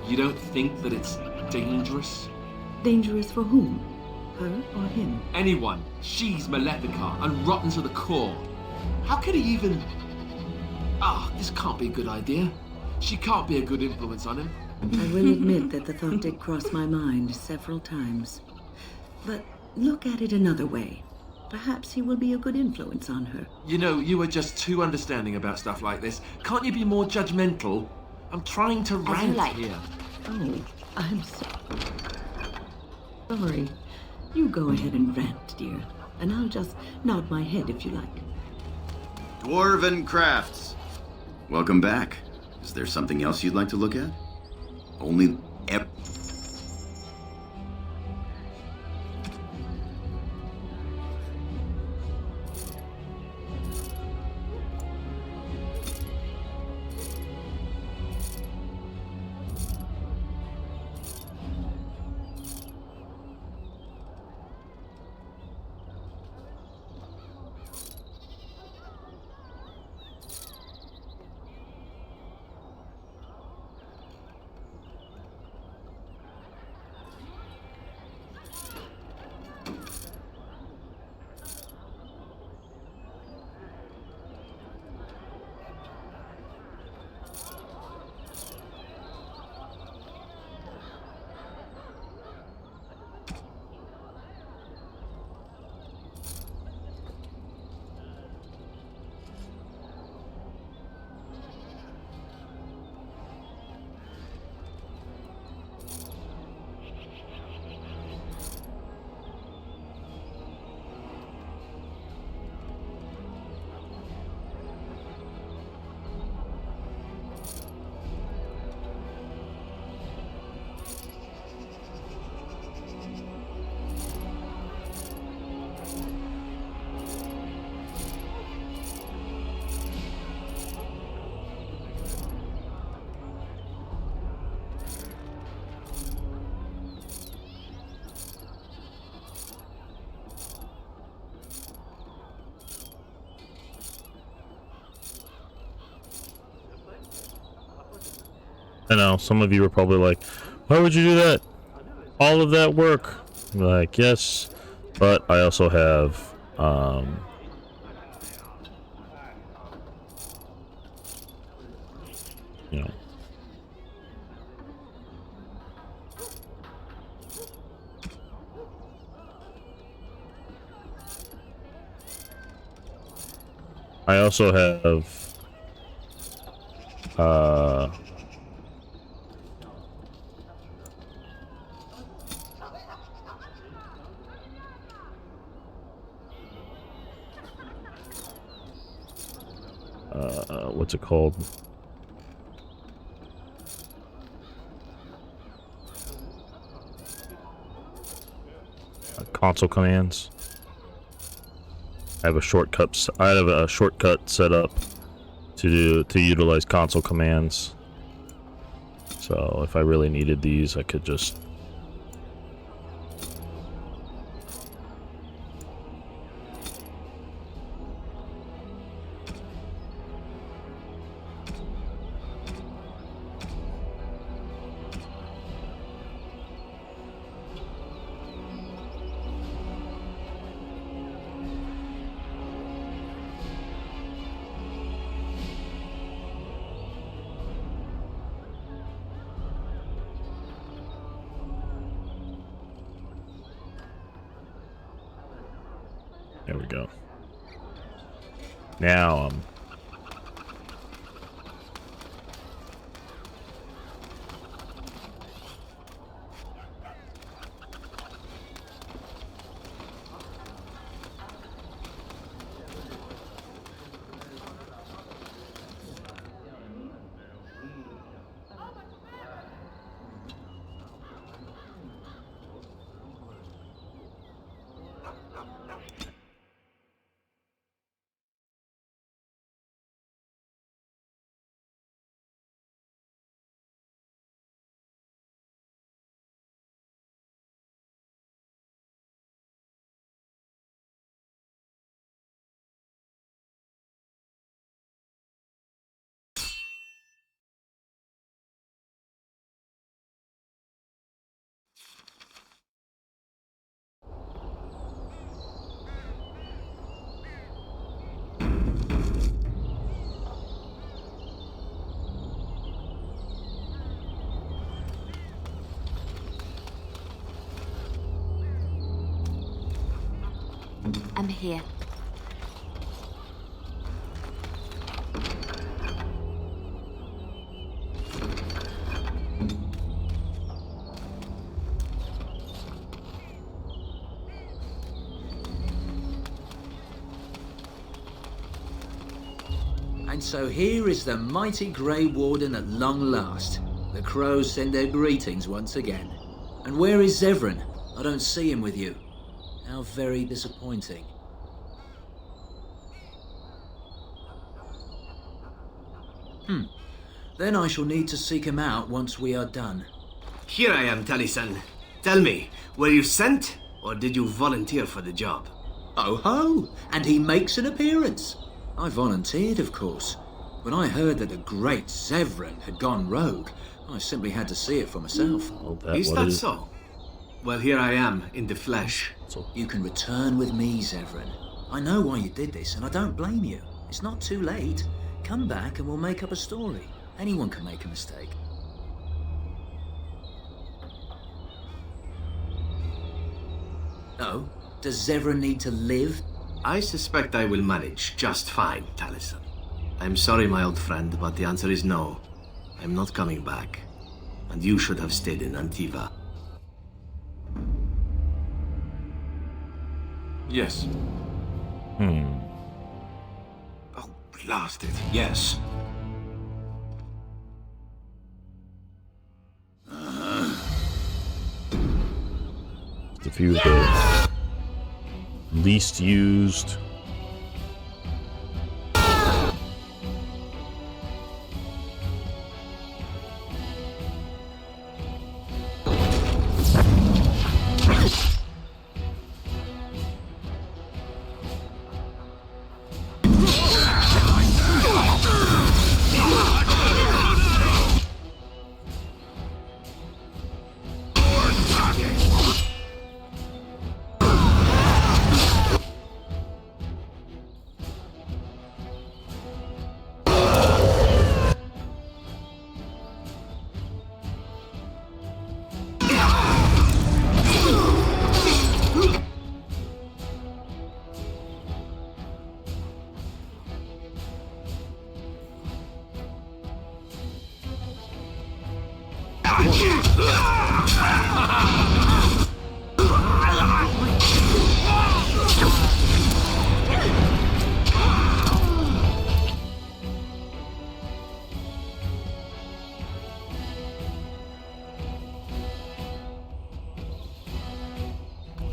You don't think that it's dangerous? Dangerous for whom? Her or him? Anyone. She's Malefica and rotten to the core. How could he even... this can't be a good idea. She can't be a good influence on him. I will admit that the thought did cross my mind several times. But look at it another way. Perhaps he will be a good influence on her. You know, you are just too understanding about stuff like this. Can't you be more judgmental? I'm trying to rant here. Oh, I'm sorry. You go ahead and rant, dear. And I'll just nod my head if you like. Dwarven Crafts. Welcome back. Is there something else you'd like to look at? Only... I know, some of you are probably like, why would you do that? All of that work? I'm like, yes, but I also have, you know. I also have, what's it called? Console commands. I have a shortcut. I have a shortcut set up to utilize console commands. So if I really needed these, I could just. There we go. Now, here. And so here is the mighty Grey Warden at long last. The crows send their greetings once again. And where is Zevran? I don't see him with you. How very disappointing. Then I shall need to seek him out once we are done. Here I am, Taliesin. Tell me, were you sent, or did you volunteer for the job? Oh ho! And he makes an appearance. I volunteered, of course. When I heard that the great Zevran had gone rogue, I simply had to see it for myself. Is that so? Well, here I am, in the flesh. You can return with me, Zevran. I know why you did this, and I don't blame you. It's not too late. Come back and we'll make up a story. Anyone can make a mistake. Oh? Does Zevran need to live? I suspect I will manage just fine, Taliesin. I'm sorry, my old friend, but the answer is no. I'm not coming back. And you should have stayed in Antiva. Yes. Oh, blast it. Yes. A few of the least used.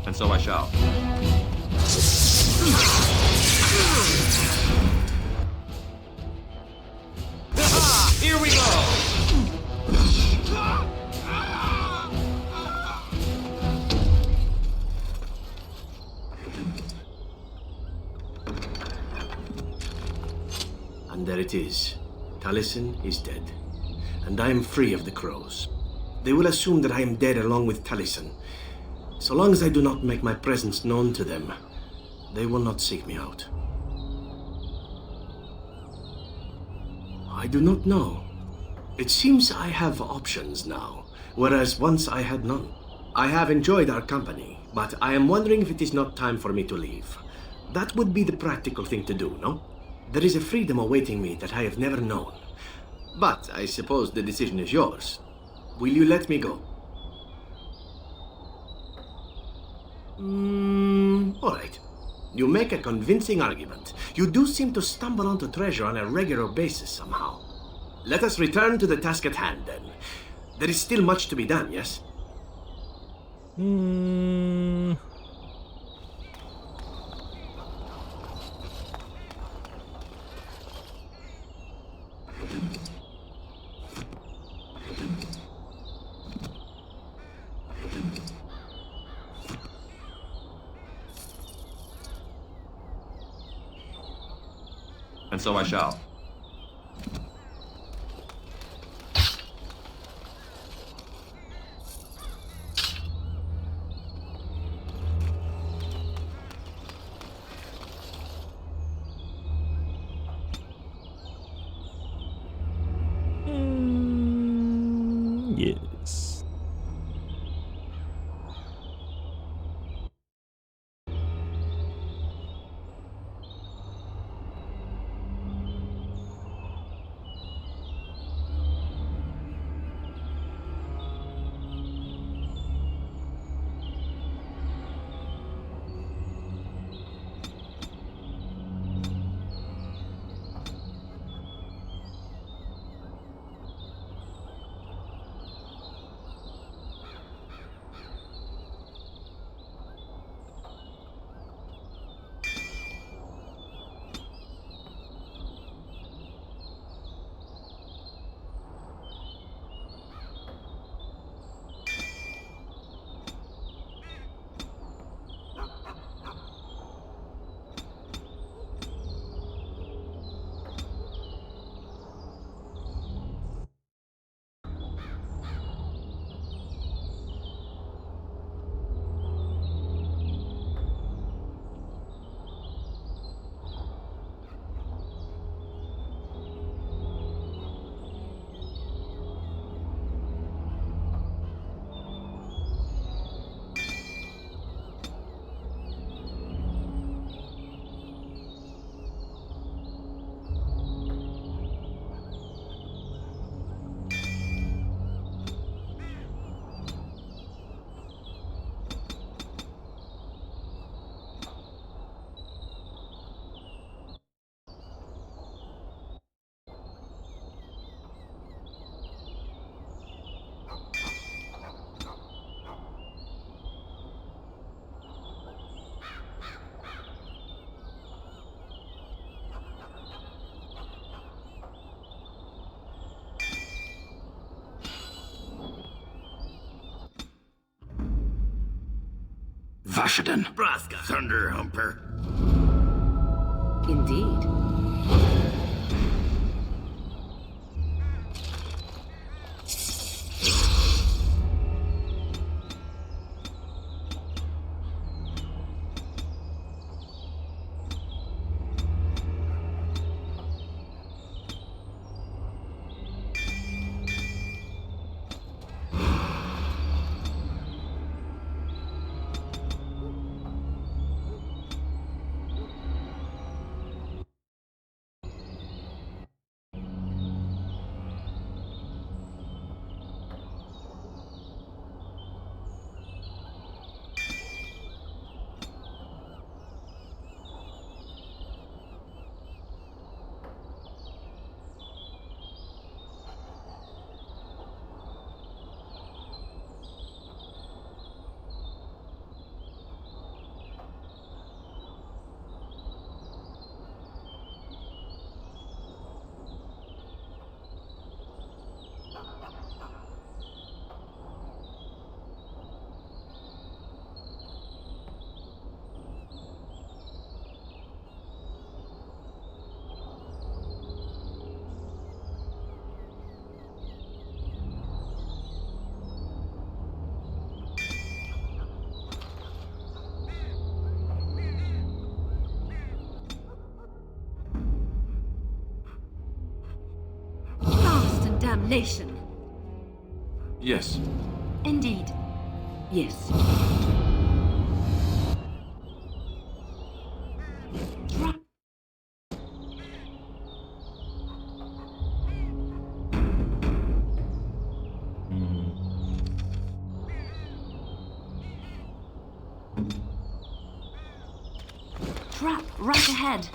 And so I shall. Here we go! And there it is. Taliesin is dead. And I am free of the crows. They will assume that I am dead along with Taliesin. So long as I do not make my presence known to them, they will not seek me out. I do not know. It seems I have options now, whereas once I had none. I have enjoyed our company, but I am wondering if it is not time for me to leave. That would be the practical thing to do, no? There is a freedom awaiting me that I have never known. But I suppose the decision is yours. Will you let me go? All right. You make a convincing argument. You do seem to stumble onto treasure on a regular basis somehow. Let us return to the task at hand, then. There is still much to be done, yes? And so I shall. Yes. Vashaden. Braska. Thunder Humper. Indeed. Damnation. Yes. Indeed. Yes. Trap right ahead.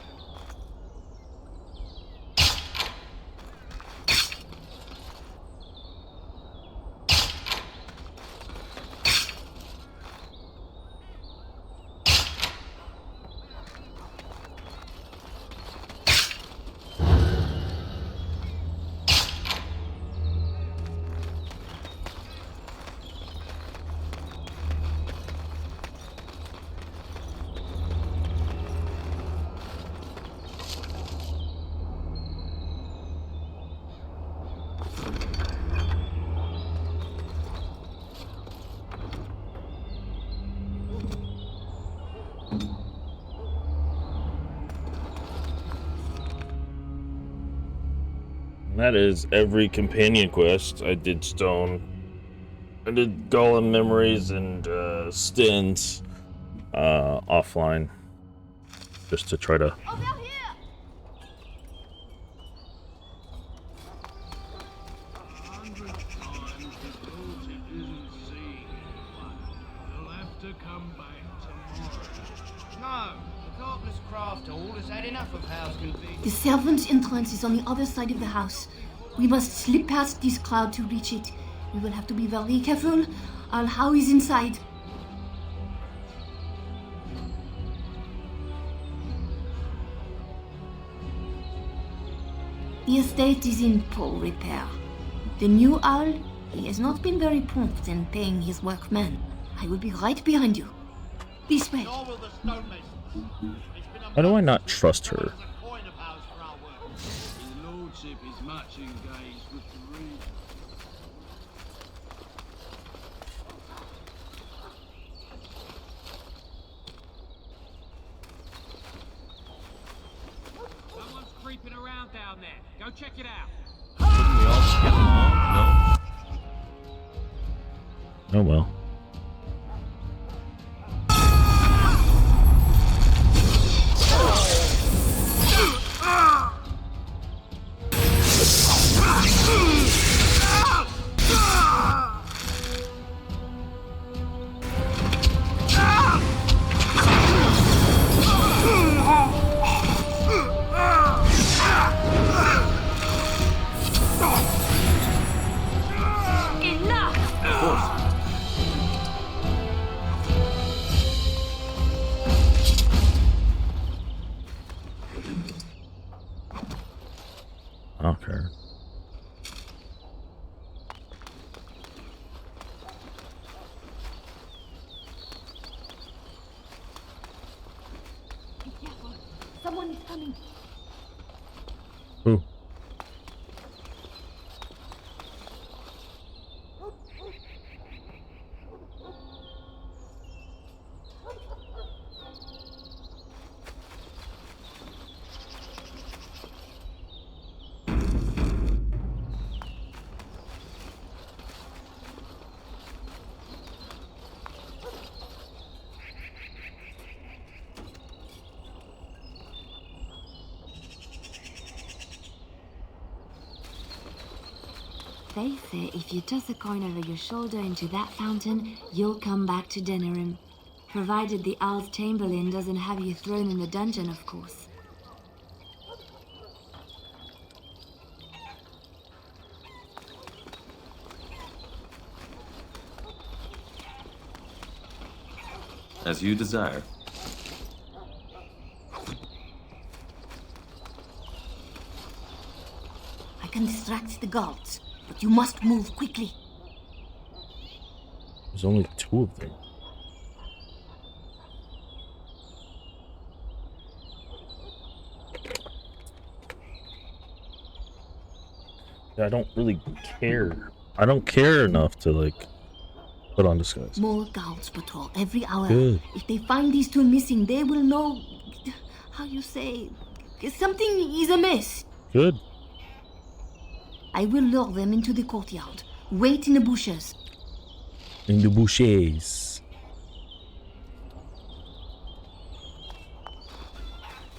That is every companion quest. I did Stone. I did Golem Memories and Stints offline. Just to try to... The servant's entrance is on the other side of the house. We must slip past this cloud to reach it. We will have to be very careful. Arl Howe is inside. The estate is in poor repair. The new Arl, he has not been very prompt in paying his workmen. I will be right behind you. This way. How do I not trust her? Someone's creeping around down there. Go check it out. Shouldn't we all just get along? No? Oh well. Okay. Who? They say if you toss a coin over your shoulder into that fountain, you'll come back to Denerim. Provided the Arl's Chamberlain doesn't have you thrown in the dungeon, of course. As you desire. I can distract the guards, but you must move quickly. There's only 2 of them. I don't really care. I don't care enough to, like, put on disguise. More guards patrol every hour. Good. If they find these 2 missing, they will know... how you say... something is amiss. Good. I will lure them into the courtyard. Wait in the bushes. In the bushes.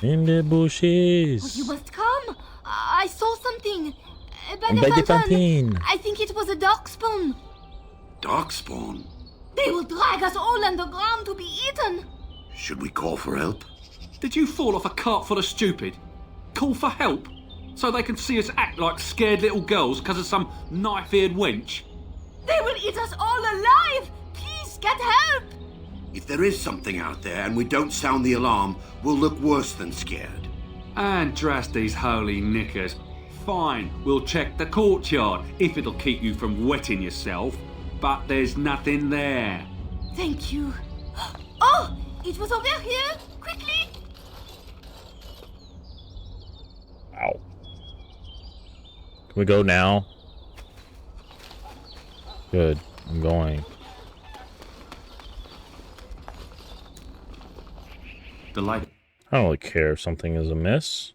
In the bushes. Oh, you must come. I saw something. By By the the fountain. I think it was a darkspawn. Darkspawn? They will drag us all underground to be eaten. Should we call for help? Did you fall off a cart full of stupid? Call for help? So they can see us act like scared little girls because of some knife-eared wench? They will eat us all alive. Please get help. If there is something out there and we don't sound the alarm, we'll look worse than scared. And drast these holy knickers. Fine, we'll check the courtyard if it'll keep you from wetting yourself. But there's nothing there. Thank you. Oh, it was over here. Quickly. Ow. Can we go now? Good. I'm going. Delighted. I don't really care if something is amiss.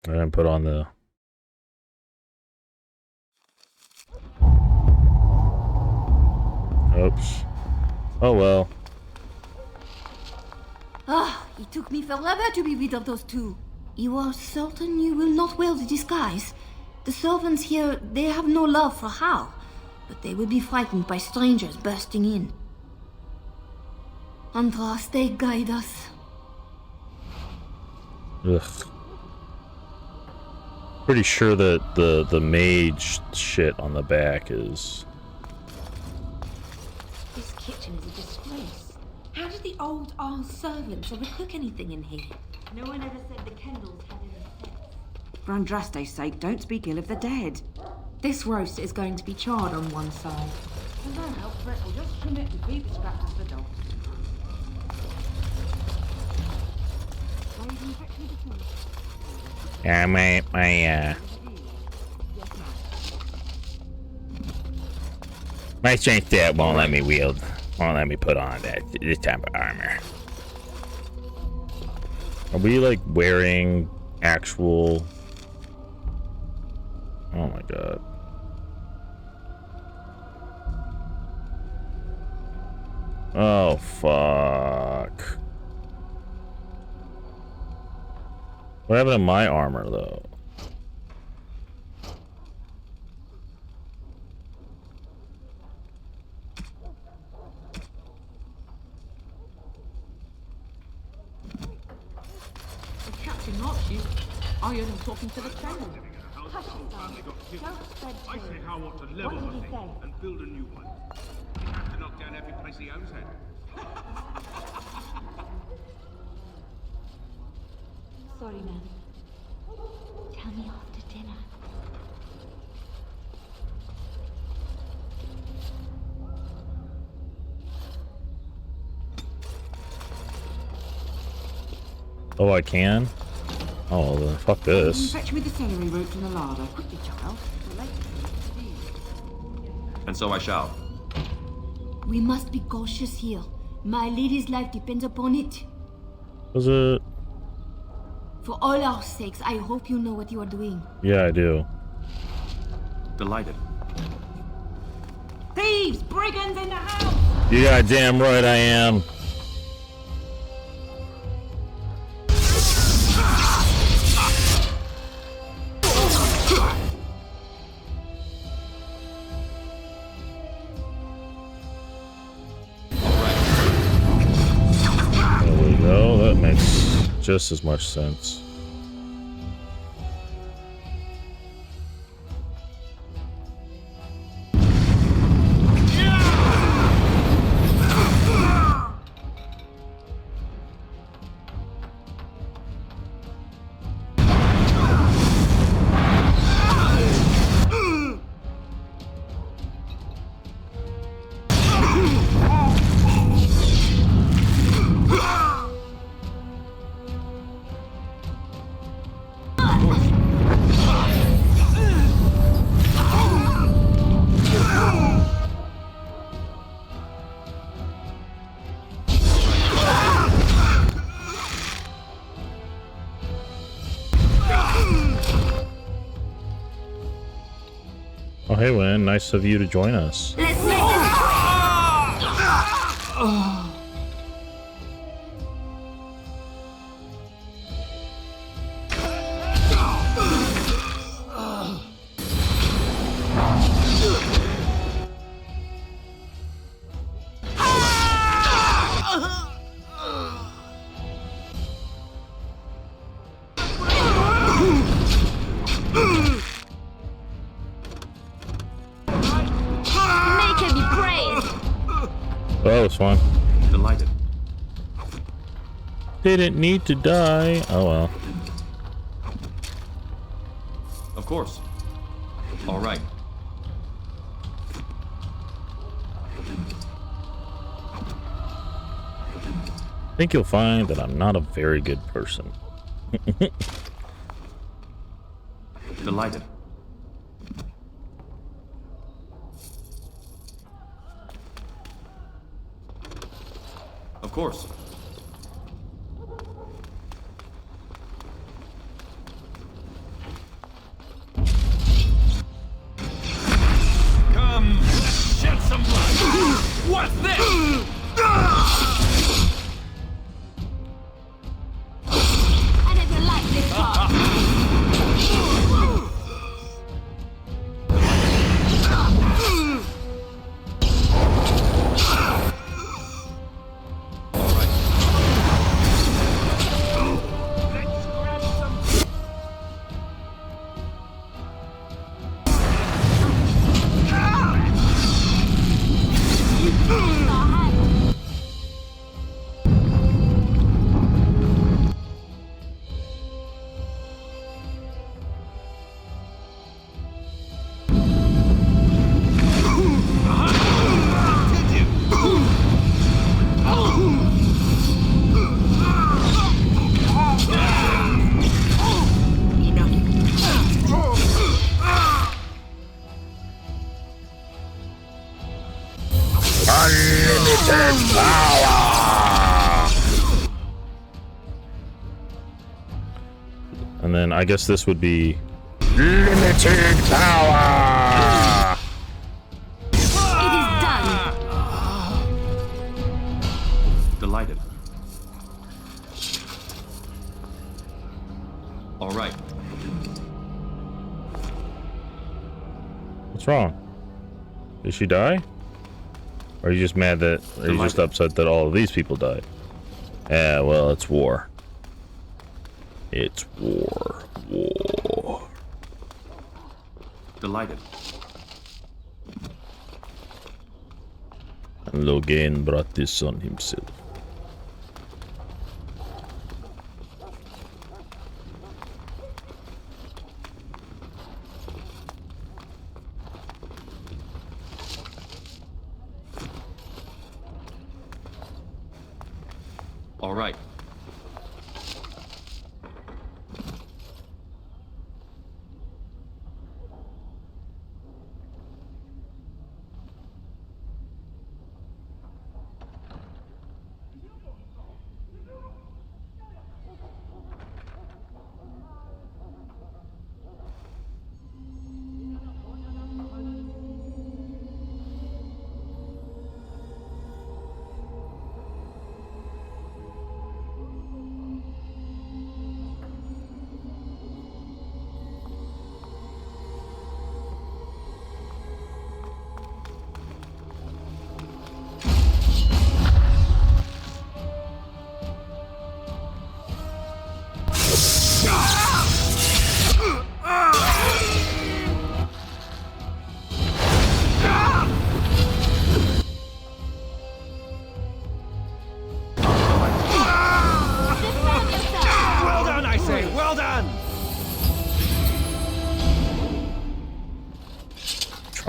I didn't put on the... Oops. Oh well. Ah, it took me forever to be rid of those 2. You are certain you will not wear the disguise? The servants here, they have no love for Howe, but they will be frightened by strangers bursting in. Andraste, guide us. Ugh. Pretty sure that the mage shit on the back is... This kitchen is a disgrace. How did the old Arl servants ever cook anything in here? No one ever said the Kendalls had any sex. For Andraste's sake, don't speak ill of the dead. This roast is going to be charred on one side. And no help, Brett will just trim it and feed the scraps to the dogs. Yeah, my strength stat won't let me won't let me put on this type of armor. Are we like wearing actual... Oh my god. Oh fuck. What happened to my armor though? The captain likes you. I heard him talking to the channel. I say how ought to level the thing and build a new one. You have to knock down every place he owns it. Sorry, ma'am. Tell me after dinner. Oh, I can? Oh, then fuck this. Fetch me the celery root from the larder. Quickly, child. We're late. And so I shall. We must be cautious here. My lady's life depends upon it. Was it? For all our sakes, I hope you know what you are doing. Yeah, I do. Delighted. Thieves! Brigands in the house! You goddamn right I am. There we go. That makes just as much sense. Oh, hey, Wynn. Nice of you to join us. Let's make this... Oh, that was fun. Delighted. Didn't need to die. Oh well. Of course. All right. I think you'll find that I'm not a very good person. Delighted. Of course. Come, let's shed some blood. What's this? I never liked this part. Unlimited power! And then I guess this would be limited power! It is done. Delighted. All right. What's wrong? Did she die? Or are you just mad that, or are you just upset that all of these people died? Yeah, well, it's war. It's war. War. Delighted. And Logan brought this on himself. All right.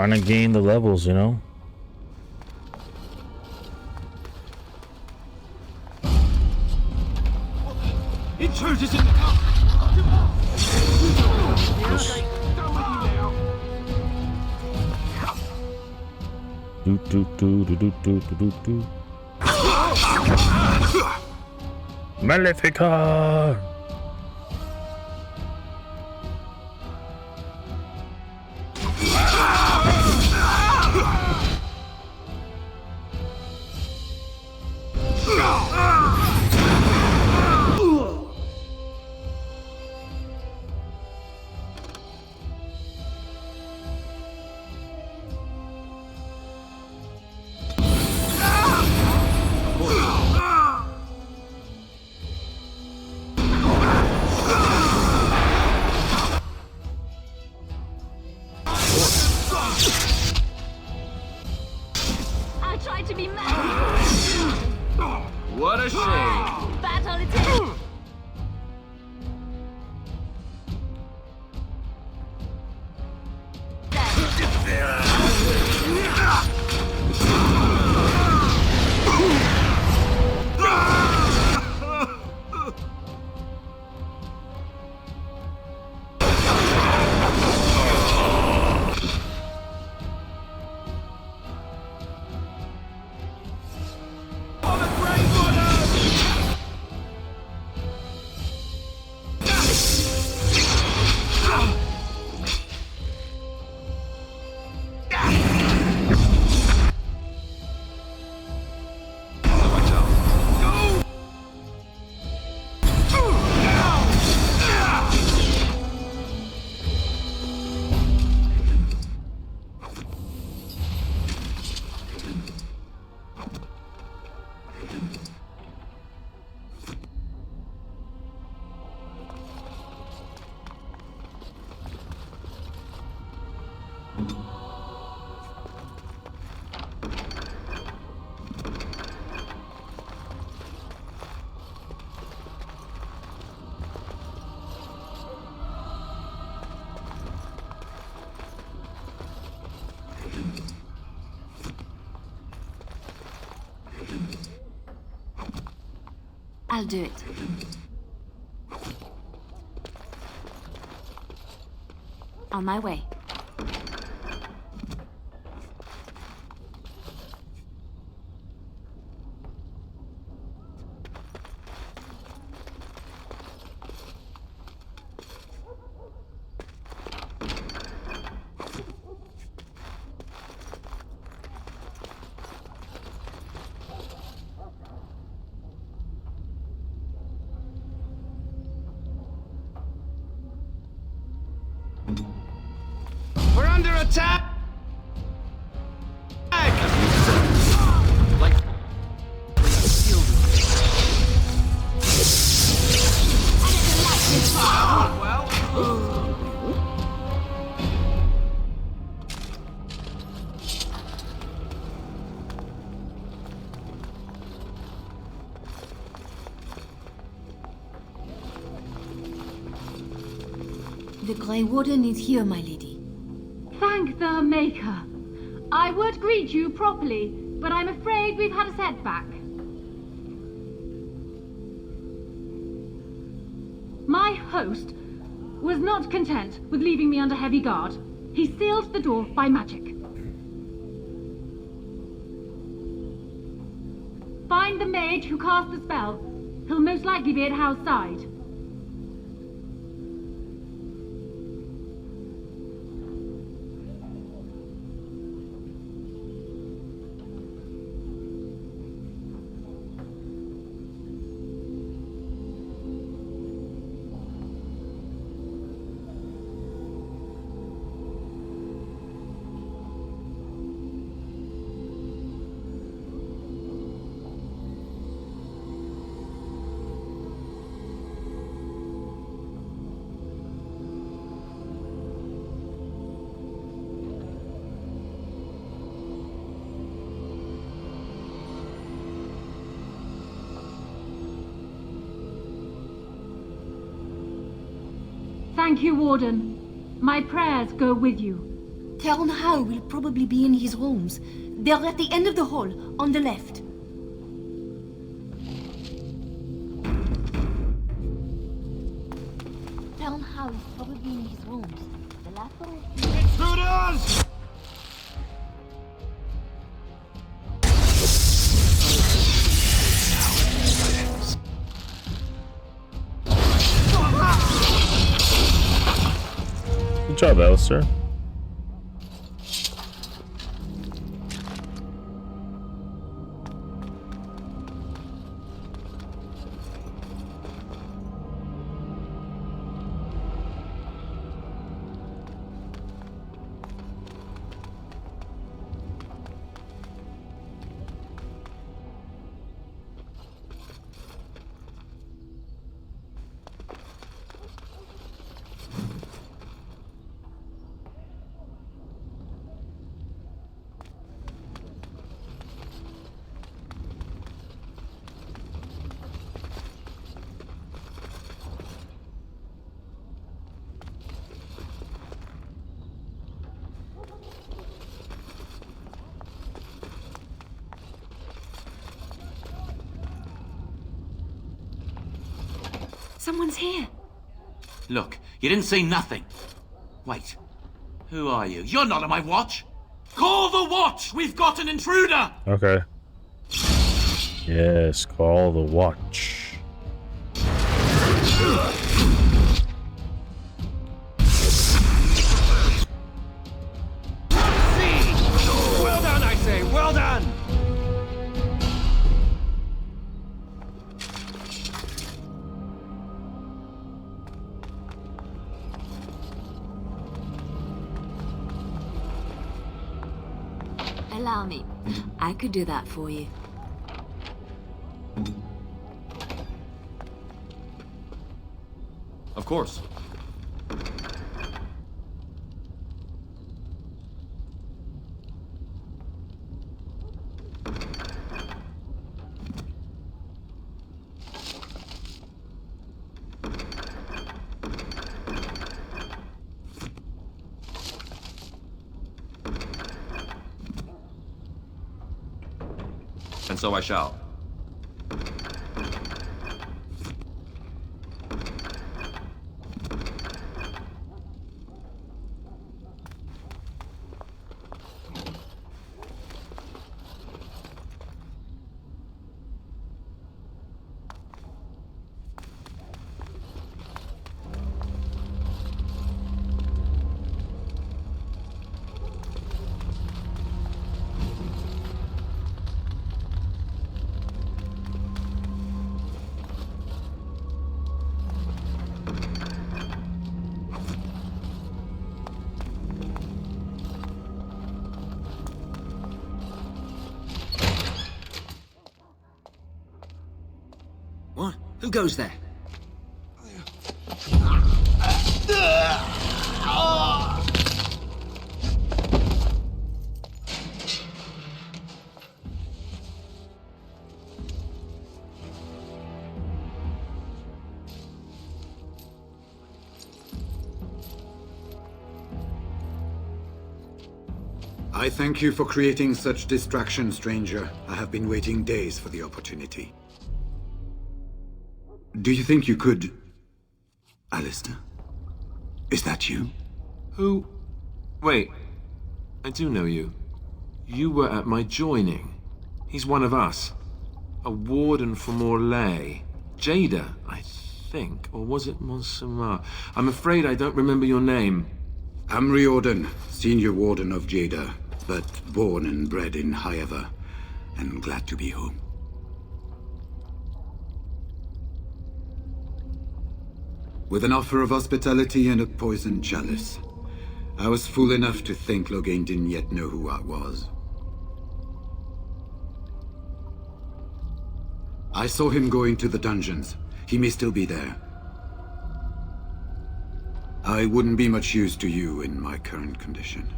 Trying to gain the levels, you know? Intruders in the car! Do do do do do do do do. Malefica! I tried to be mad. What a shame. Battle it is. I'll do it. On my way. We're under attack! Like... The Grey Warden is here, my lady. Thank the Maker. I would greet you properly, but I'm afraid we've had a setback. My host was not content with leaving me under heavy guard. He sealed the door by magic. Find the mage who cast the spell. He'll most likely be at Howe's side. Thank you, Warden. My prayers go with you. Arl Howe will probably be in his rooms. They're at the end of the hall, on the left. Arl Howe is probably in his rooms. The last one. Intruders! Good job, Alistair. Someone's here. Look, you didn't say nothing. Wait, who are you? You're not on my watch. Call the watch! We've got an intruder! Okay. Yes, call the watch. Well done, I say! Well done! Allow me. I could do that for you. Of course. And so I shall. What? Who goes there? I thank you for creating such distraction, stranger. I have been waiting days for the opportunity. Do you think you could... Alistair? Is that you? Who? Wait. I do know you. You were at my joining. He's one of us. A warden from Orlais. Jada, I think. Or was it Monsamar? I'm afraid I don't remember your name. I'm Riordan, senior warden of Jada, but born and bred in Highever, and glad to be home. With an offer of hospitality and a poisoned chalice. I was fool enough to think Loghain didn't yet know who I was. I saw him go into the dungeons. He may still be there. I wouldn't be much use to you in my current condition.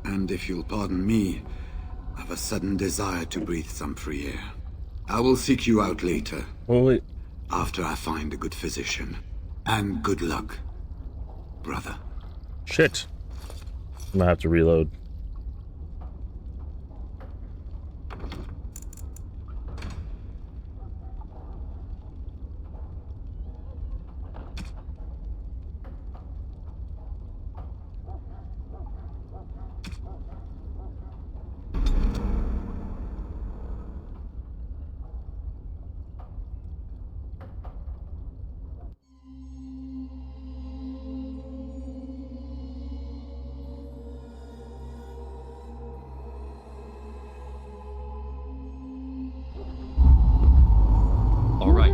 And if you'll pardon me, I've a sudden desire to breathe some free air. I will seek you out later. Wait. After I find a good physician. And good luck, brother. Shit. I'm gonna have to reload.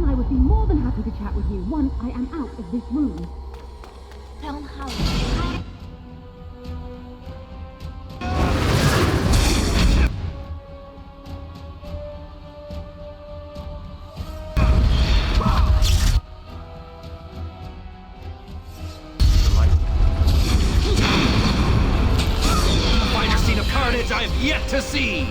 I would be more than happy to chat with you once I am out of this room. Tell how. A finer scene of carnage I have yet to see!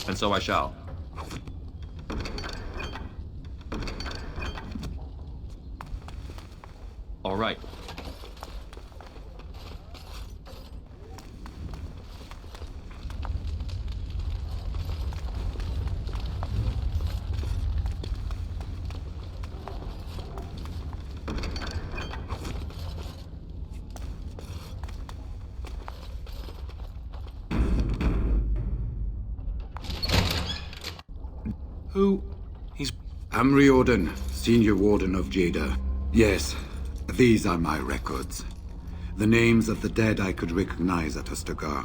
And so I shall. All right. Who? I'm Riordan, Senior Warden of Jada. Yes, these are my records. The names of the dead I could recognize at Ostagar.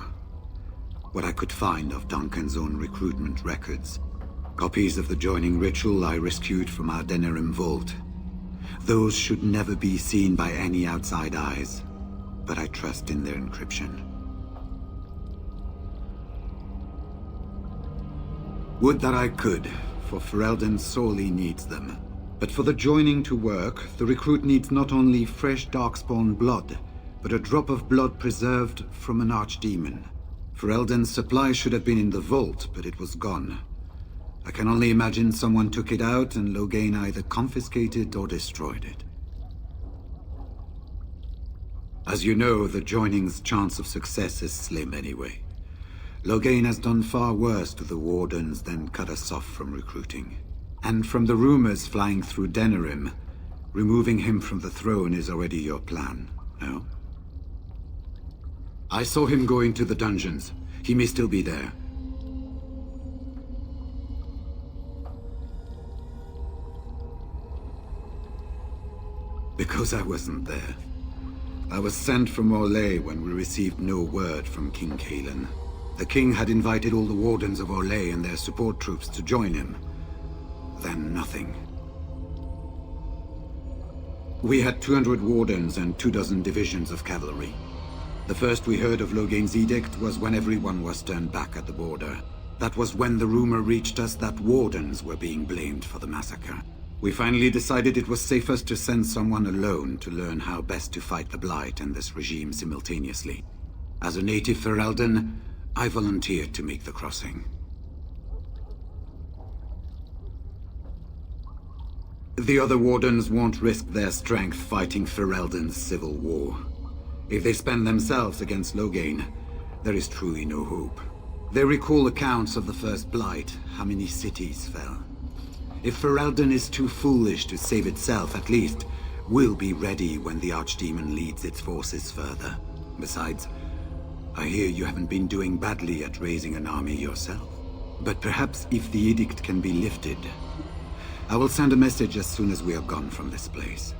What I could find of Duncan's own recruitment records. Copies of the joining ritual I rescued from our Denerim vault. Those should never be seen by any outside eyes, but I trust in their encryption. Would that I could, for Ferelden sorely needs them. But for the joining to work, the recruit needs not only fresh darkspawn blood, but a drop of blood preserved from an archdemon. Ferelden's supply should have been in the vault, but it was gone. I can only imagine someone took it out and Loghain either confiscated or destroyed it. As you know, the joining's chance of success is slim anyway. Loghain has done far worse to the Wardens than cut us off from recruiting. And from the rumors flying through Denerim, removing him from the throne is already your plan, no? I saw him go into the dungeons. He may still be there. Because I wasn't there. I was sent from Orlais when we received no word from King Cailan. The king had invited all the Wardens of Orlais and their support troops to join him. Then nothing. We had 200 Wardens and 24 divisions of cavalry. The first we heard of Loghain's edict was when everyone was turned back at the border. That was when the rumor reached us that Wardens were being blamed for the massacre. We finally decided it was safest to send someone alone to learn how best to fight the Blight and this regime simultaneously. As a native Ferelden, I volunteered to make the crossing. The other wardens won't risk their strength fighting Ferelden's civil war. If they spend themselves against Loghain, there is truly no hope. They recall accounts of the First Blight, how many cities fell. If Ferelden is too foolish to save itself, at least, we'll be ready when the Archdemon leads its forces further. Besides, I hear you haven't been doing badly at raising an army yourself. But perhaps if the edict can be lifted, I will send a message as soon as we are gone from this place.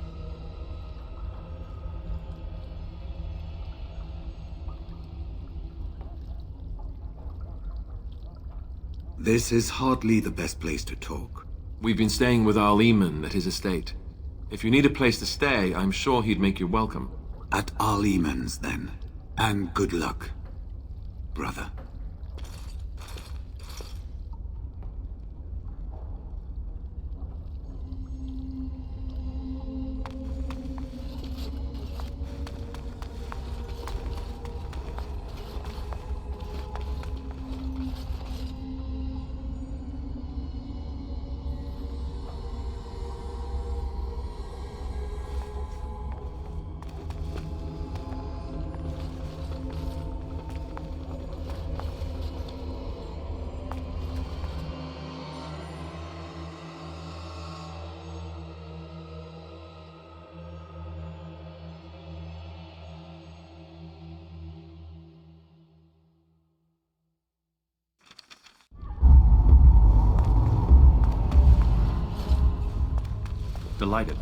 This is hardly the best place to talk. We've been staying with Arl Eamon at his estate. If you need a place to stay, I'm sure he'd make you welcome. At Arl Eamon's, then. And good luck, brother. Delighted.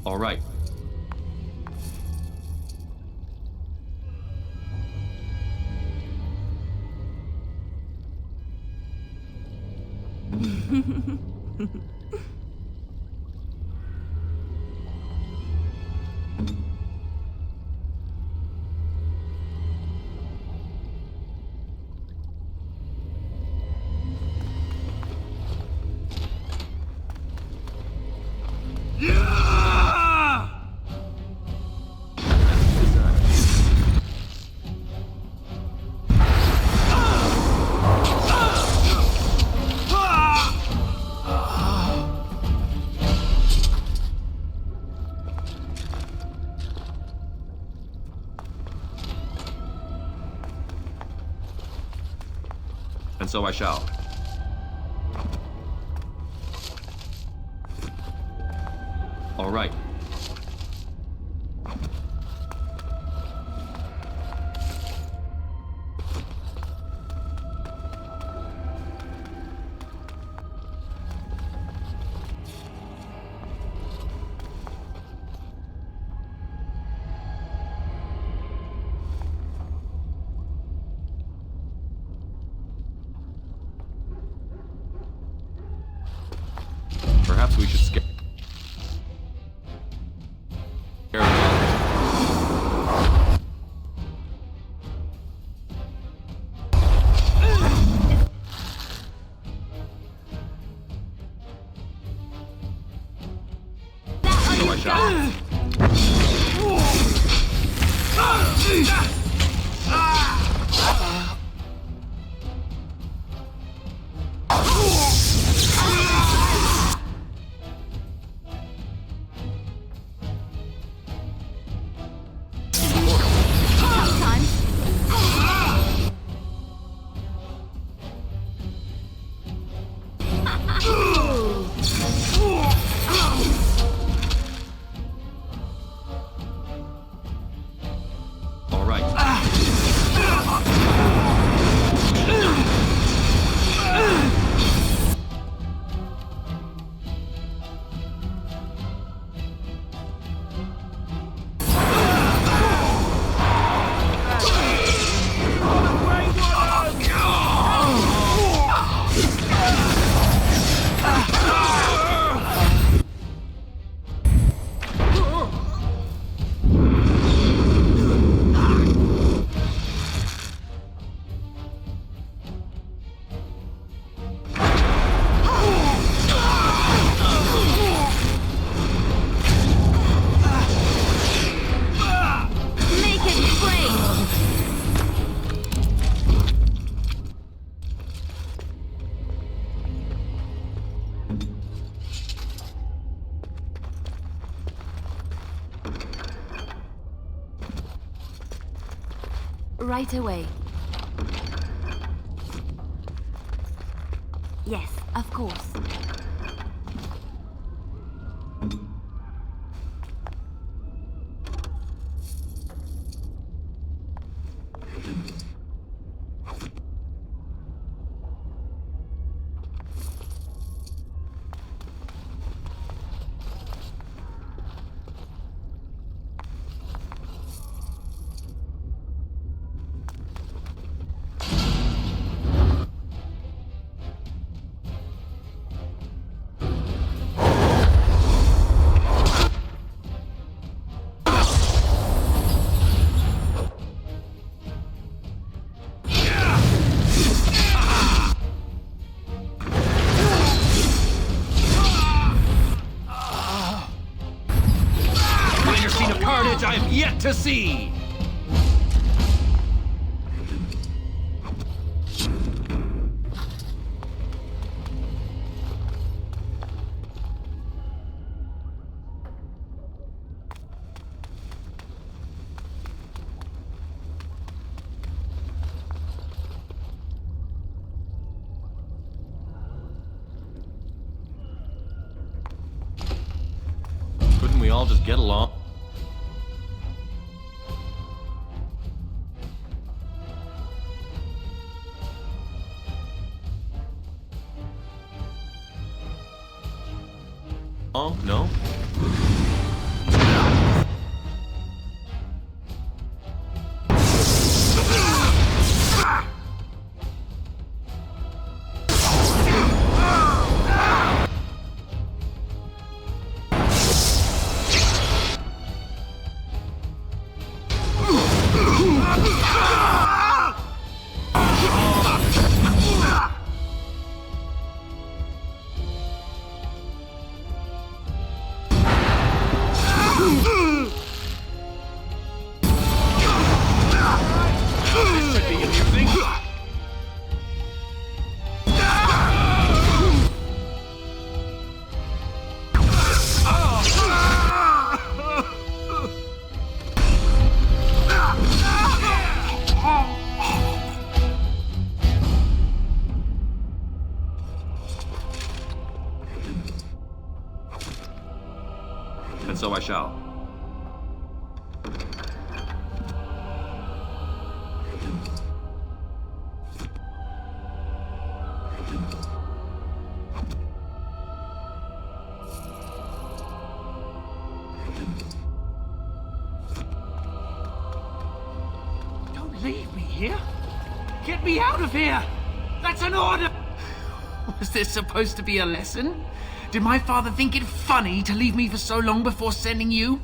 All right. And so I shall. All right. Perhaps we should scare Right away. Yes, of course. I have yet to see! Couldn't we all just get along? Oh, no? And so I shall. Don't leave me here. Get me out of here. That's an order. Was this supposed to be a lesson? Did my father think it funny to leave me for so long before sending you?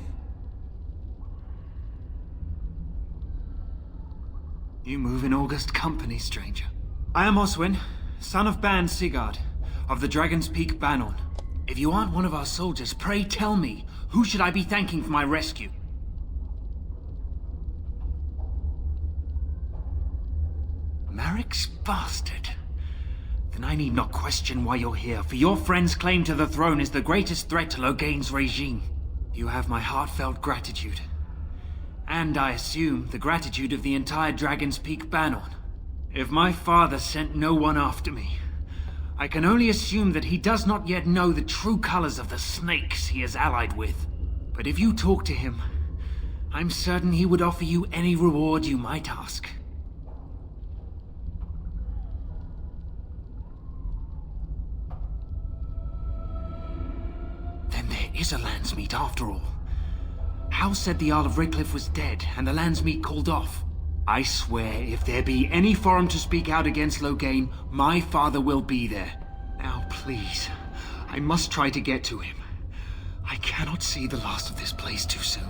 You move in august company, stranger. I am Oswin, son of Ban Sigurd, of the Dragon's Peak Banon. If you aren't one of our soldiers, pray tell me, who should I be thanking for my rescue? Marek's bastard. Then I need not question why you're here, for your friend's claim to the throne is the greatest threat to Loghain's regime. You have my heartfelt gratitude. And I assume the gratitude of the entire Dragon's Peak Banon. If my father sent no one after me, I can only assume that he does not yet know the true colors of the snakes he is allied with. But if you talk to him, I'm certain he would offer you any reward you might ask. Then there is a Landsmeet after all. Howe said the Arl of Redcliffe was dead, and the Landsmeet called off. I swear, if there be any forum to speak out against Loghain, my father will be there. Now, please, I must try to get to him. I cannot see the last of this place too soon.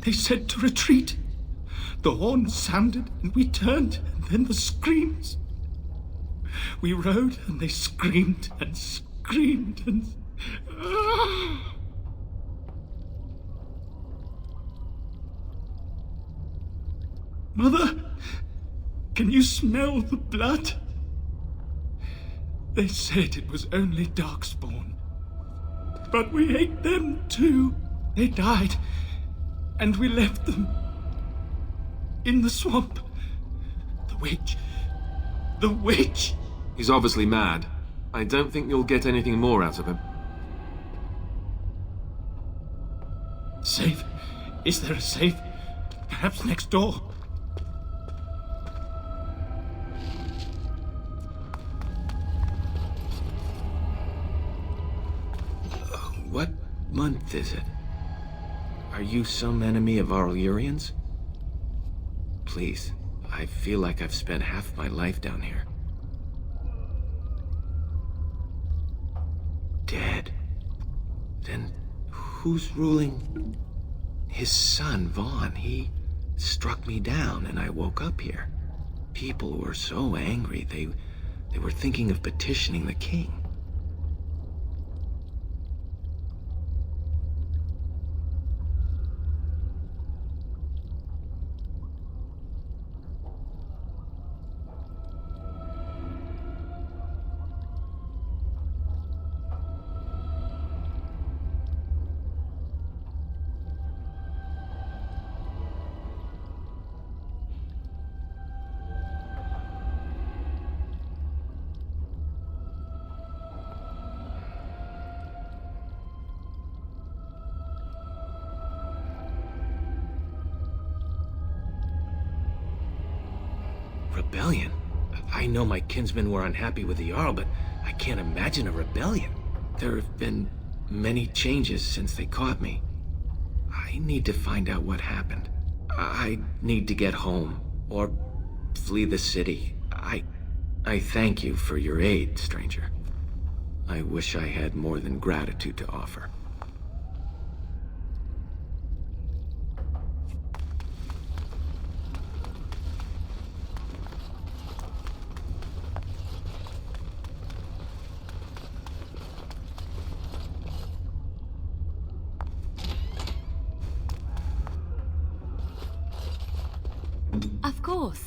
They said to retreat. The horn sounded, and we turned, and then the screams. We rode, and they screamed and screamed and... Mother, can you smell the blood? They said it was only darkspawn. But we ate them too. They died, and we left them in the swamp. The witch. The witch! He's obviously mad. I don't think you'll get anything more out of him. Safe? Is there a safe? Perhaps next door? What month is it? Are you some enemy of Arl Urian's? Please, I feel like I've spent half my life down here. Dead. Then who's ruling? His son, Vaughn. He struck me down and I woke up here. People were so angry, they were thinking of petitioning the king. Rebellion? I know my kinsmen were unhappy with the Arl, but I can't imagine a rebellion. There have been many changes since they caught me. I need to find out what happened. I need to get home, or flee the city. I thank you for your aid, stranger. I wish I had more than gratitude to offer. Of course.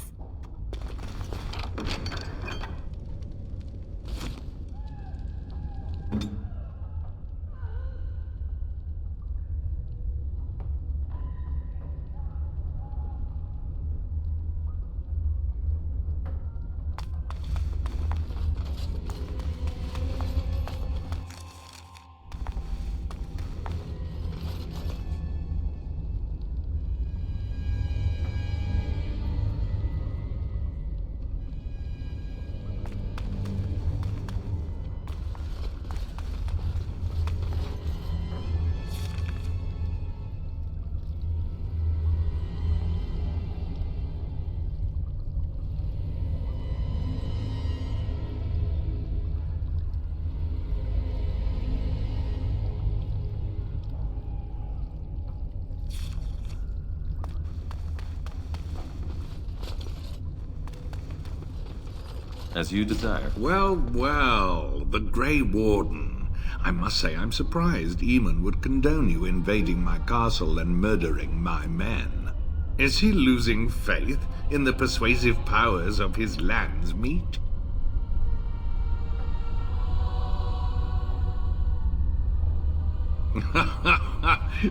As you desire. Well, well, the Grey Warden. I must say I'm surprised Eamon would condone you invading my castle and murdering my men. Is he losing faith in the persuasive powers of his Landsmeet?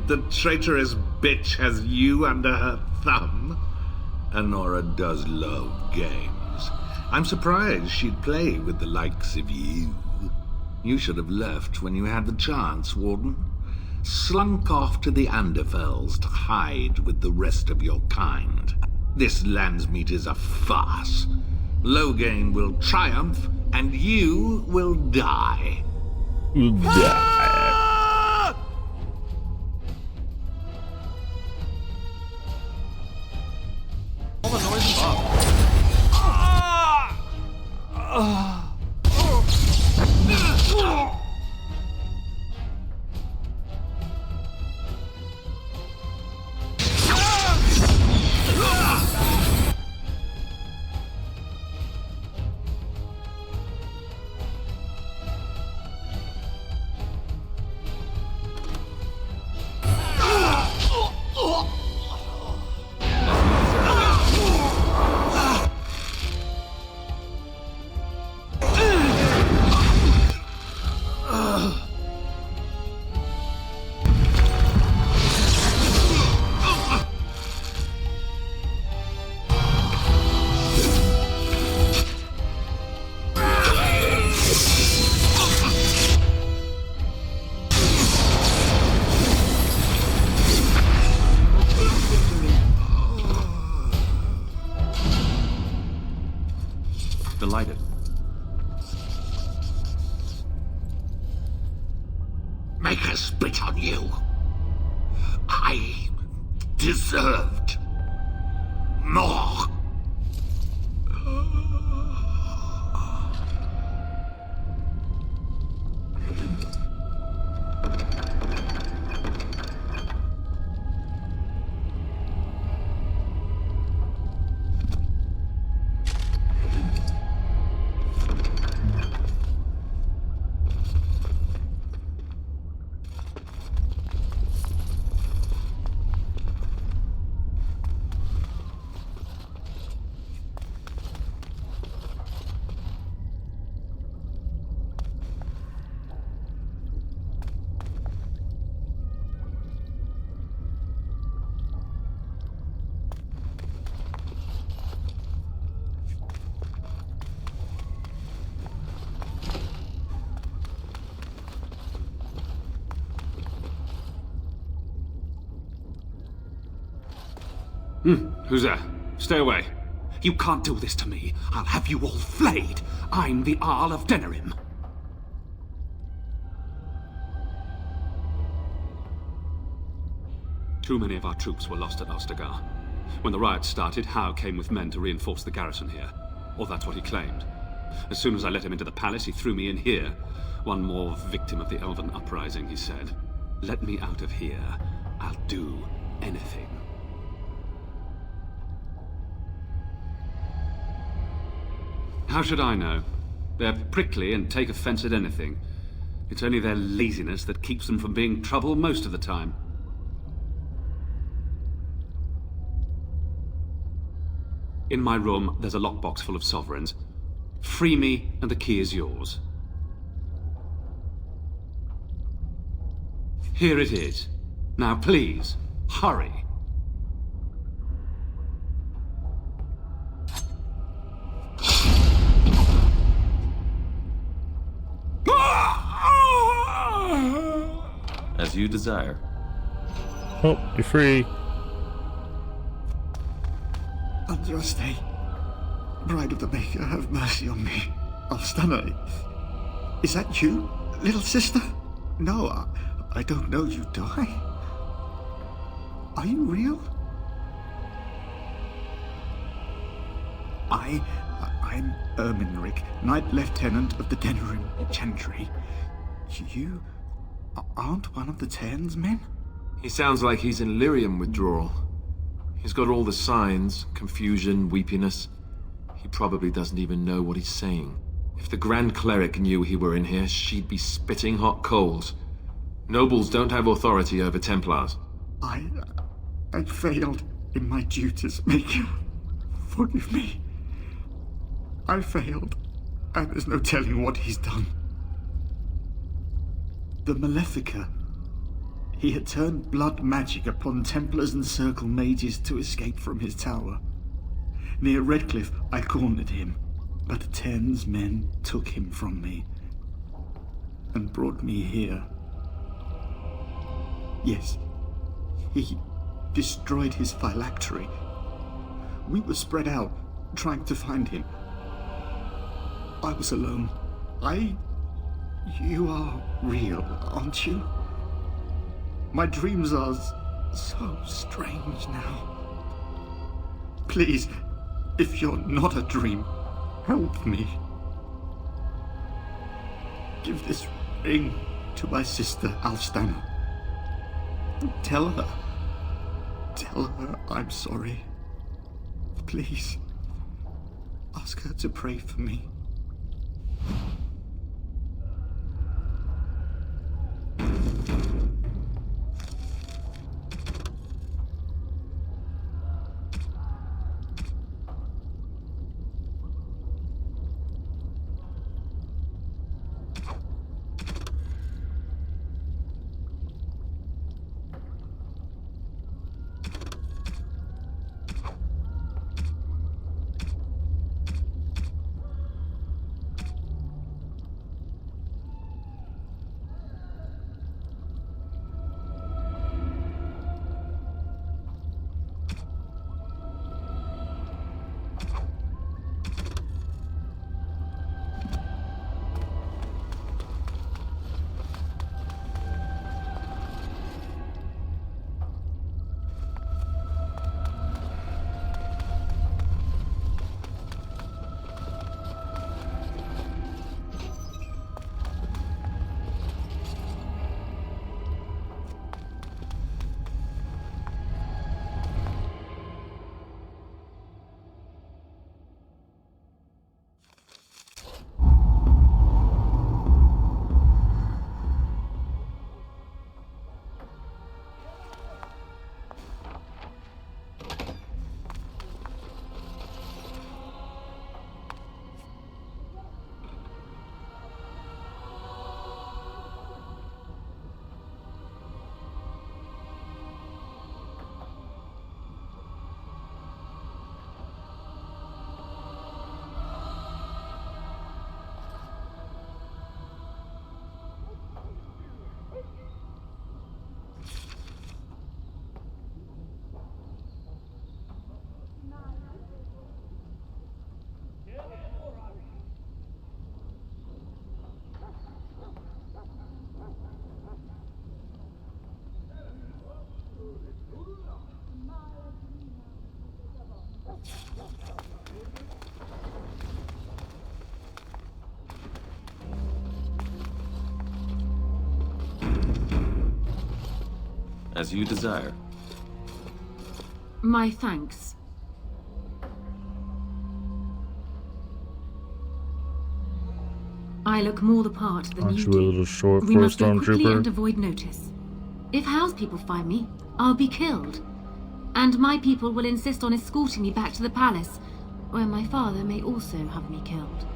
The traitorous bitch has you under her thumb. Anora does love games. I'm surprised she'd play with the likes of you. You should have left when you had the chance, Warden. Slunk off to the Anderfells to hide with the rest of your kind. This Landsmeet is a farce. Loghain will triumph, and you will die. All the noise is up. you. I deserved more. Who's there? Stay away. You can't do this to me. I'll have you all flayed. I'm the Arl of Denerim. Too many of our troops were lost at Ostagar. When the riots started, Howe came with men to reinforce the garrison here. Or that's what he claimed. As soon as I let him into the palace, he threw me in here. One more victim of the Elven uprising, he said. Let me out of here. I'll do anything. How should I know? They're prickly and take offense at anything. It's only their laziness that keeps them from being trouble most of the time. In my room, there's a lockbox full of sovereigns. Free me, and the key is yours. Here it is. Now please, hurry. As you desire. Oh, you're free. Andraste, Bride of the Maker, have mercy on me. Alstana, is that you, little sister? No, I don't know you, do I? Are you real? I'm Erminric, Knight Lieutenant of the Denerim Chantry. You aren't one of the Tairn's men? He sounds like he's in lyrium withdrawal. He's got all the signs, confusion, weepiness. He probably doesn't even know what he's saying. If the Grand Cleric knew he were in here, she'd be spitting hot coals. Nobles don't have authority over Templars. I failed in my duties, Maker. Forgive me. I failed, and there's no telling what he's done. The Malefica. He had turned blood magic upon Templars and Circle mages to escape from his tower. Near Redcliffe, I cornered him, but the Tairn's men took him from me and brought me here. Yes, he destroyed his phylactery. We were spread out, trying to find him. I was alone. You are real, aren't you? My dreams are so strange now. Please, if you're not a dream, help me. Give this ring to my sister Alstana. Tell her I'm sorry. Please, ask her to pray for me. As you desire. My thanks. I look more the part than Aren't you you do. a little short We for a must go quickly stormtrooper? and avoid notice. If Howe's people find me, I'll be killed. And my people will insist on escorting me back to the palace, where my father may also have me killed.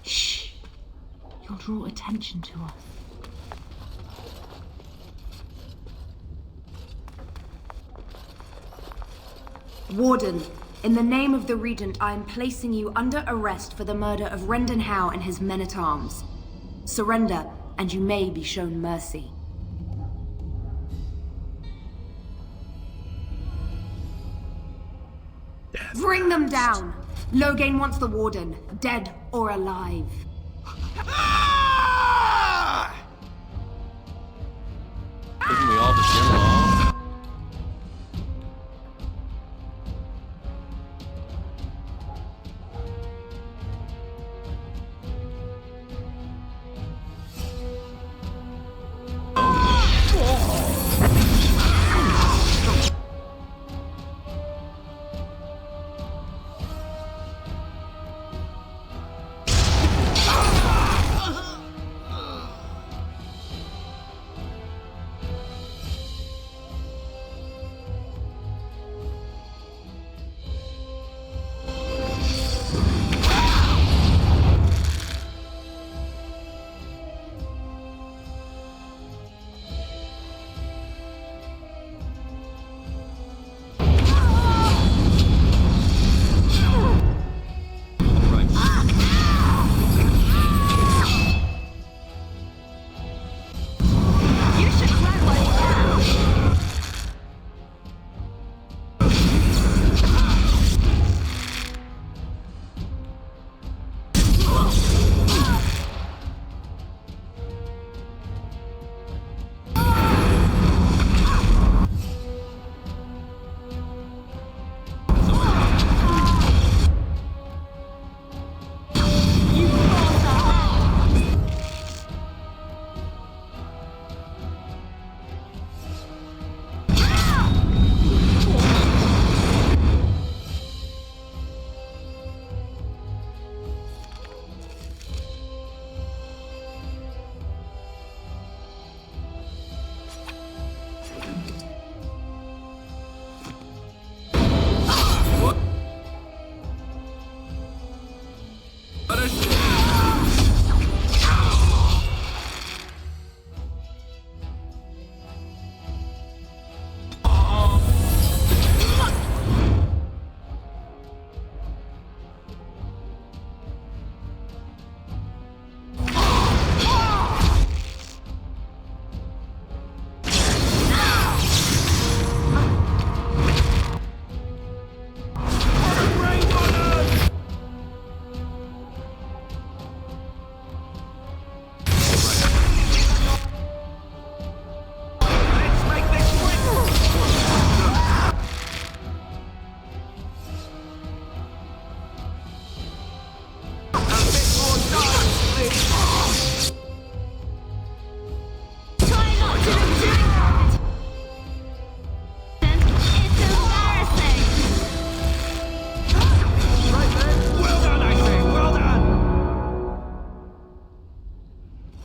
Shh! You'll draw attention to us. Warden, in the name of the Regent, I am placing you under arrest for the murder of Rendon Howe and his men-at-arms. Surrender, and you may be shown mercy. Bring them down! Loghain wants the Warden, dead or alive. Couldn't we all just get along?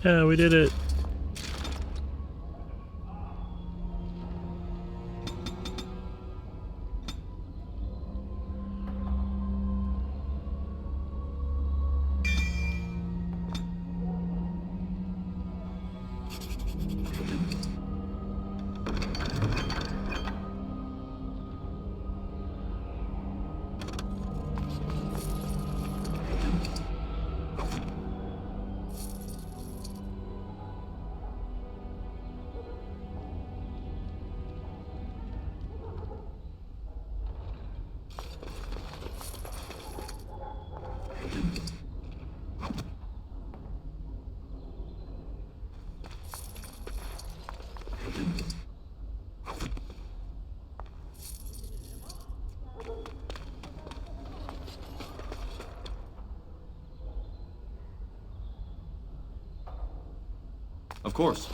Yeah, we did it. Of course.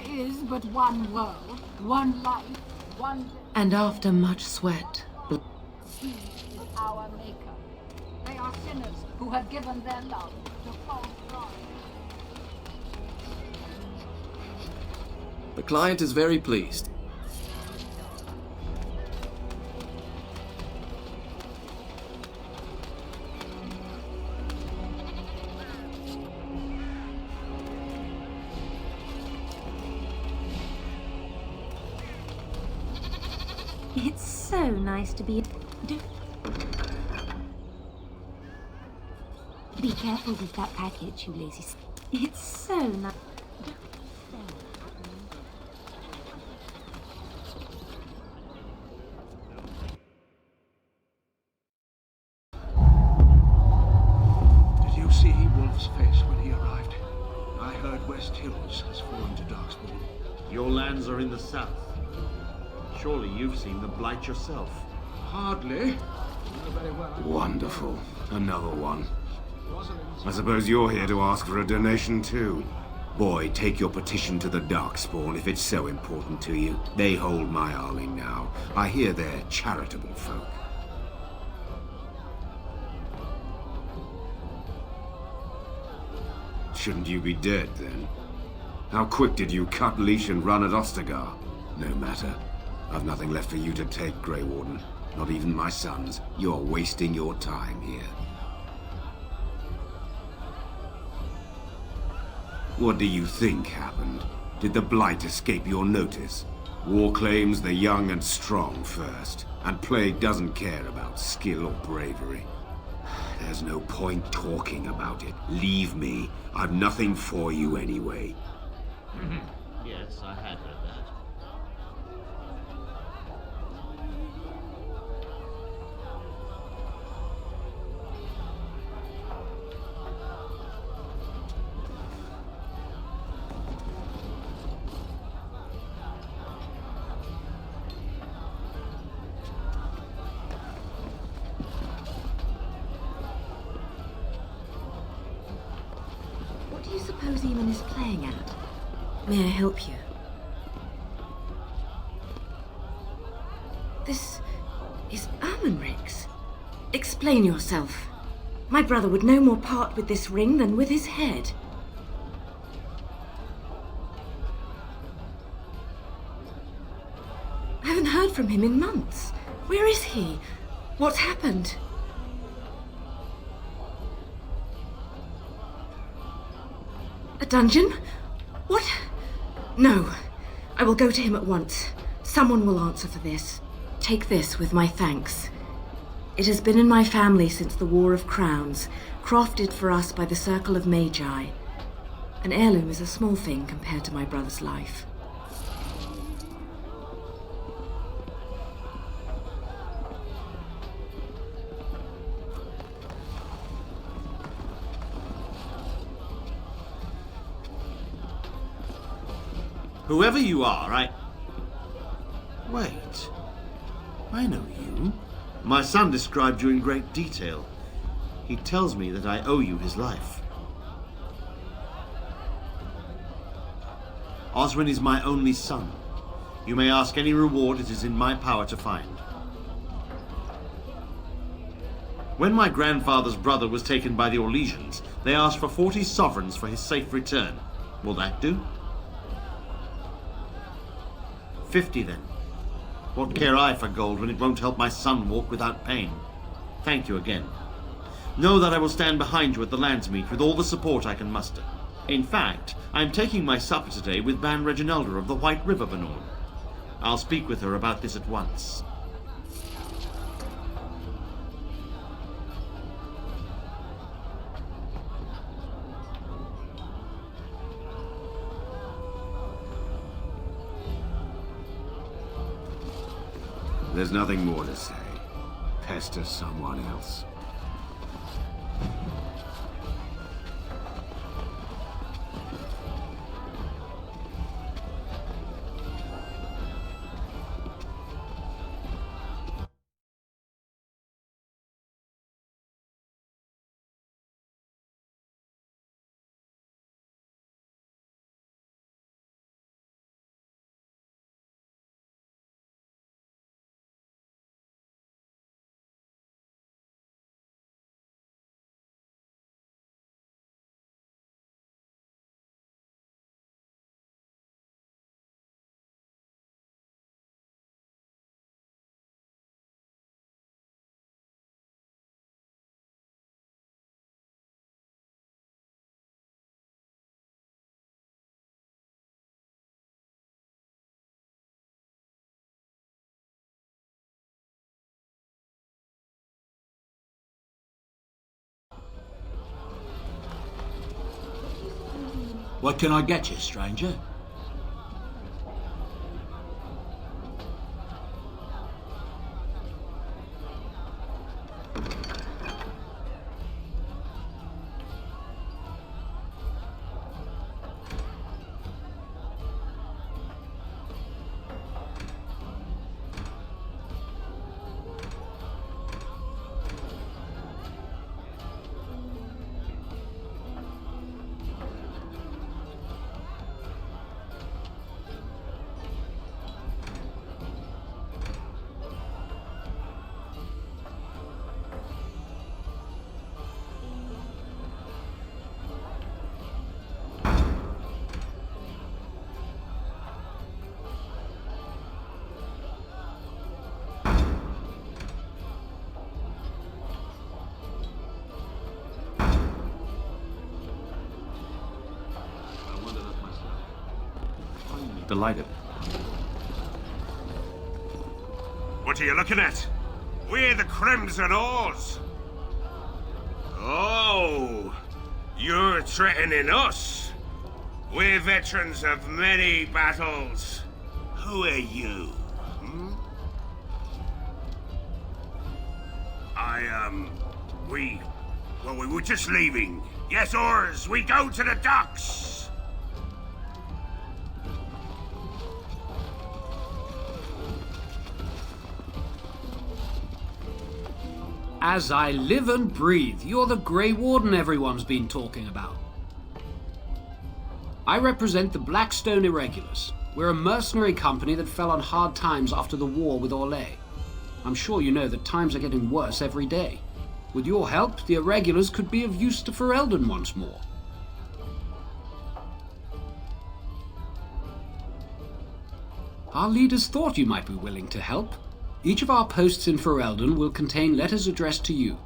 Is but one world, one life, one... And after much sweat, He is our maker. They are sinners who have given their love to false gods. The client is very pleased. It's so nice to be... Be careful with that package, you lazy... It's so nice... Did you see Wolf's face when he arrived? I heard West Hills has fallen to darkspawn. Your lands are in the south. Surely you've seen the Blight yourself. Hardly. Wonderful. Another one. I suppose you're here to ask for a donation too. Boy, take your petition to the Darkspawn if it's so important to you. They hold my Arling now. I hear they're charitable folk. Shouldn't you be dead, then? How quick did you cut leash and run at Ostagar? No matter. I've nothing left for you to take, Grey Warden. Not even my sons. You're wasting your time here. What do you think happened? Did the Blight escape your notice? War claims the young and strong first, and Plague doesn't care about skill or bravery. There's no point talking about it. Leave me. I've nothing for you anyway. Yes, I had heard that. what do you suppose Eamon is playing at? May I help you? This is Ermenric's. Explain yourself. My brother would no more part with this ring than with his head. I haven't heard from him in months. Where is he? What's happened? A dungeon? What? No. I will go to him at once. Someone will answer for this. Take this with my thanks. It has been in my family since the War of Crowns, crafted for us by the Circle of Magi. An heirloom is a small thing compared to my brother's life. Whoever you are, Wait. I know you. My son described you in great detail. He tells me that I owe you his life. Oswin is my only son. You may ask any reward it is in my power to find. When my grandfather's brother was taken by the Orlesians, they asked for 40 sovereigns for his safe return. Will that do? 50 then. What care I for gold when it won't help my son walk without pain? Thank you again. Know that I will stand behind you at the Landsmeet with all the support I can muster. In fact, I am taking my supper today with Ban Reginalda of the White River Benorn. I'll speak with her about this at once. There's nothing more to say. Pester someone else. What can I get you, stranger? Delighted. What are you looking at? We're the Crimson Oars. Oh, you're threatening us. We're veterans of many battles. Who are you? We were just leaving. Yes, oars, we go to the docks. As I live and breathe, you're the Grey Warden everyone's been talking about. I represent the Blackstone Irregulars. We're a mercenary company that fell on hard times after the war with Orlais. I'm sure you know that times are getting worse every day. With your help, the Irregulars could be of use to Ferelden once more. Our leaders thought you might be willing to help. Each of our posts in Ferelden will contain letters addressed to you.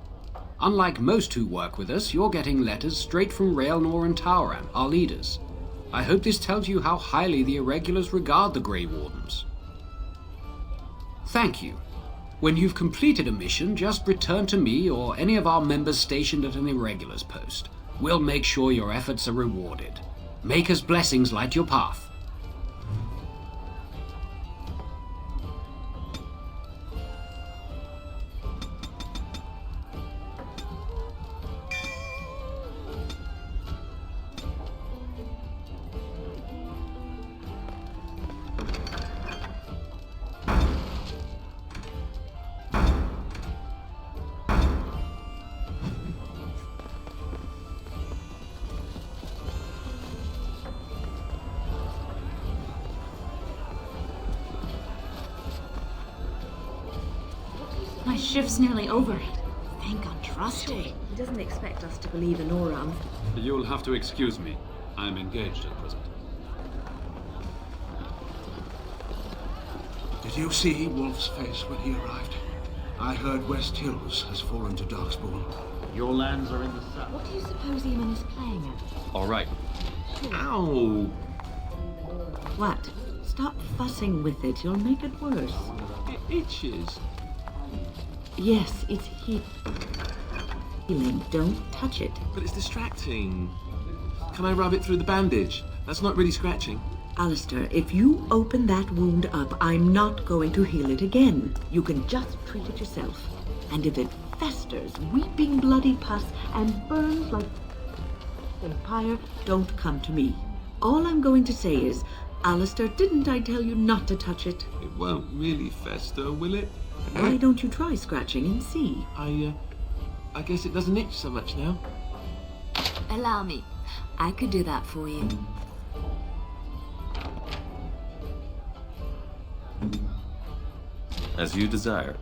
Unlike most who work with us, you're getting letters straight from Raelnor and Tauran, our leaders. I hope this tells you how highly the Irregulars regard the Grey Wardens. Thank you. When you've completed a mission, just return to me or any of our members stationed at an Irregulars post. We'll make sure your efforts are rewarded. Maker's blessings light your path. My shift's nearly over. Think I'm trusted. He doesn't expect us to believe Anora. You'll have to excuse me. I'm engaged at present. Did you see Wolf's face when he arrived? I heard West Hills has fallen to darkspawn. Your lands are in the south. What do you suppose Eamon is playing at? All right. Ow! What? Stop fussing with it. You'll make it worse. It itches. Yes, it's healing. Don't touch it. But it's distracting. Can I rub it through the bandage? That's not really scratching. Alistair, if you open that wound up, I'm not going to heal it again. You can just treat it yourself. And if it festers, weeping bloody pus, and burns like a vampire, don't come to me. All I'm going to say is, Alistair, didn't I tell you not to touch it? It won't really fester, will it? Why don't you try scratching and see? I guess it doesn't itch so much now. Allow me. I could do that for you. As you desire.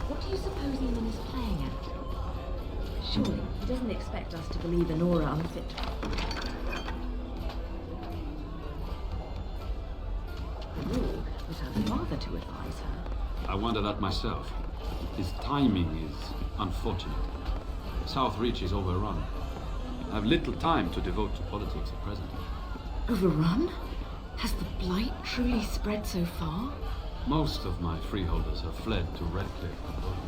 What do you suppose Eamon is playing at? Surely, he doesn't expect us to believe Anora unfit. You was her father to advise her. I wonder that myself. His timing is unfortunate. South Reach is overrun. I have little time to devote to politics at present. Overrun? Has the blight truly spread so far? Most of my freeholders have fled to Redcliffe and Overrun.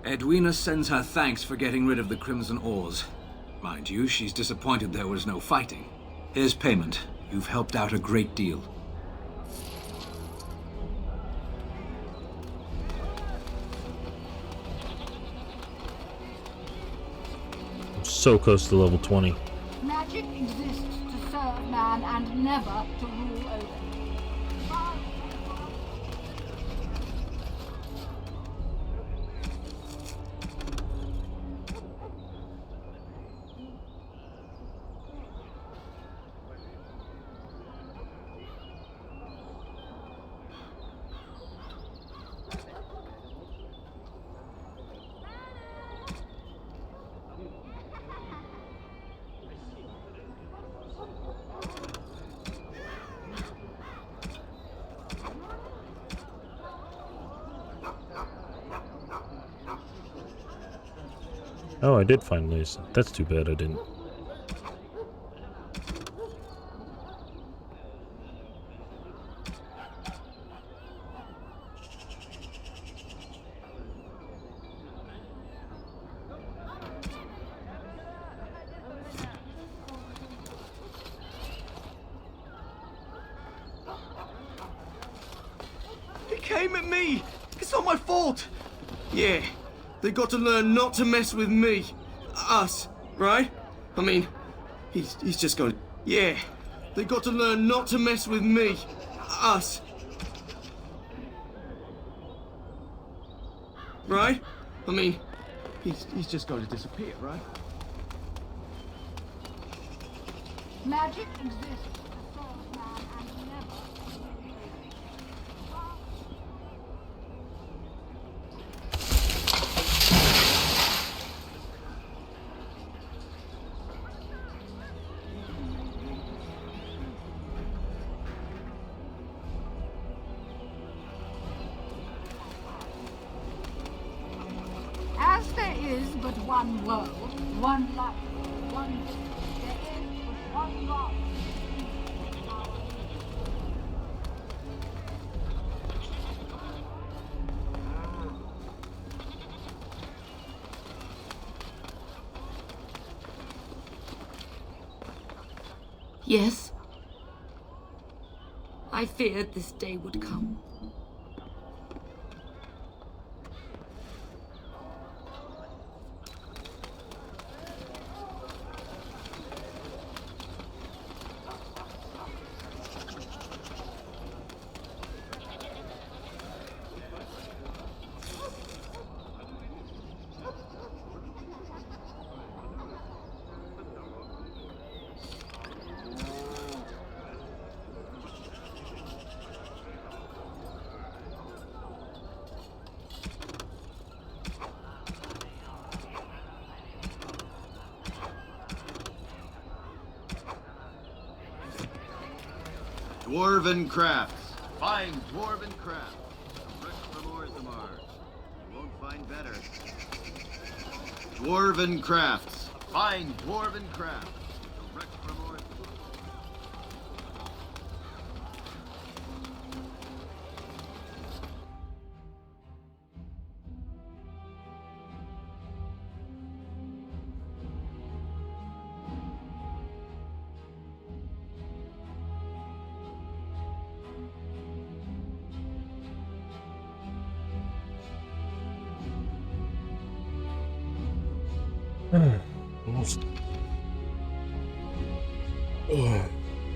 Edwina sends her thanks for getting rid of the Crimson Oars. Mind you, she's disappointed there was no fighting. Here's payment. You've helped out a great deal. I'm so close to level 20. Magic exists to serve man and never to rule over him. Oh, I did find Lisa. That's too bad I didn't. He came at me! It's not my fault! Yeah, they got to learn not to mess with me. Us, right? I mean, he's just going... Yeah, they got to learn not to mess with me. Us. Right? I mean, he's just going to disappear, right? Magic exists to serve man and never. As there is one world, one life, one distance. There is but one God. Yes. I feared this day would come. Dwarven crafts. Fine dwarven crafts. You won't find better. Dwarven crafts. Fine dwarven crafts.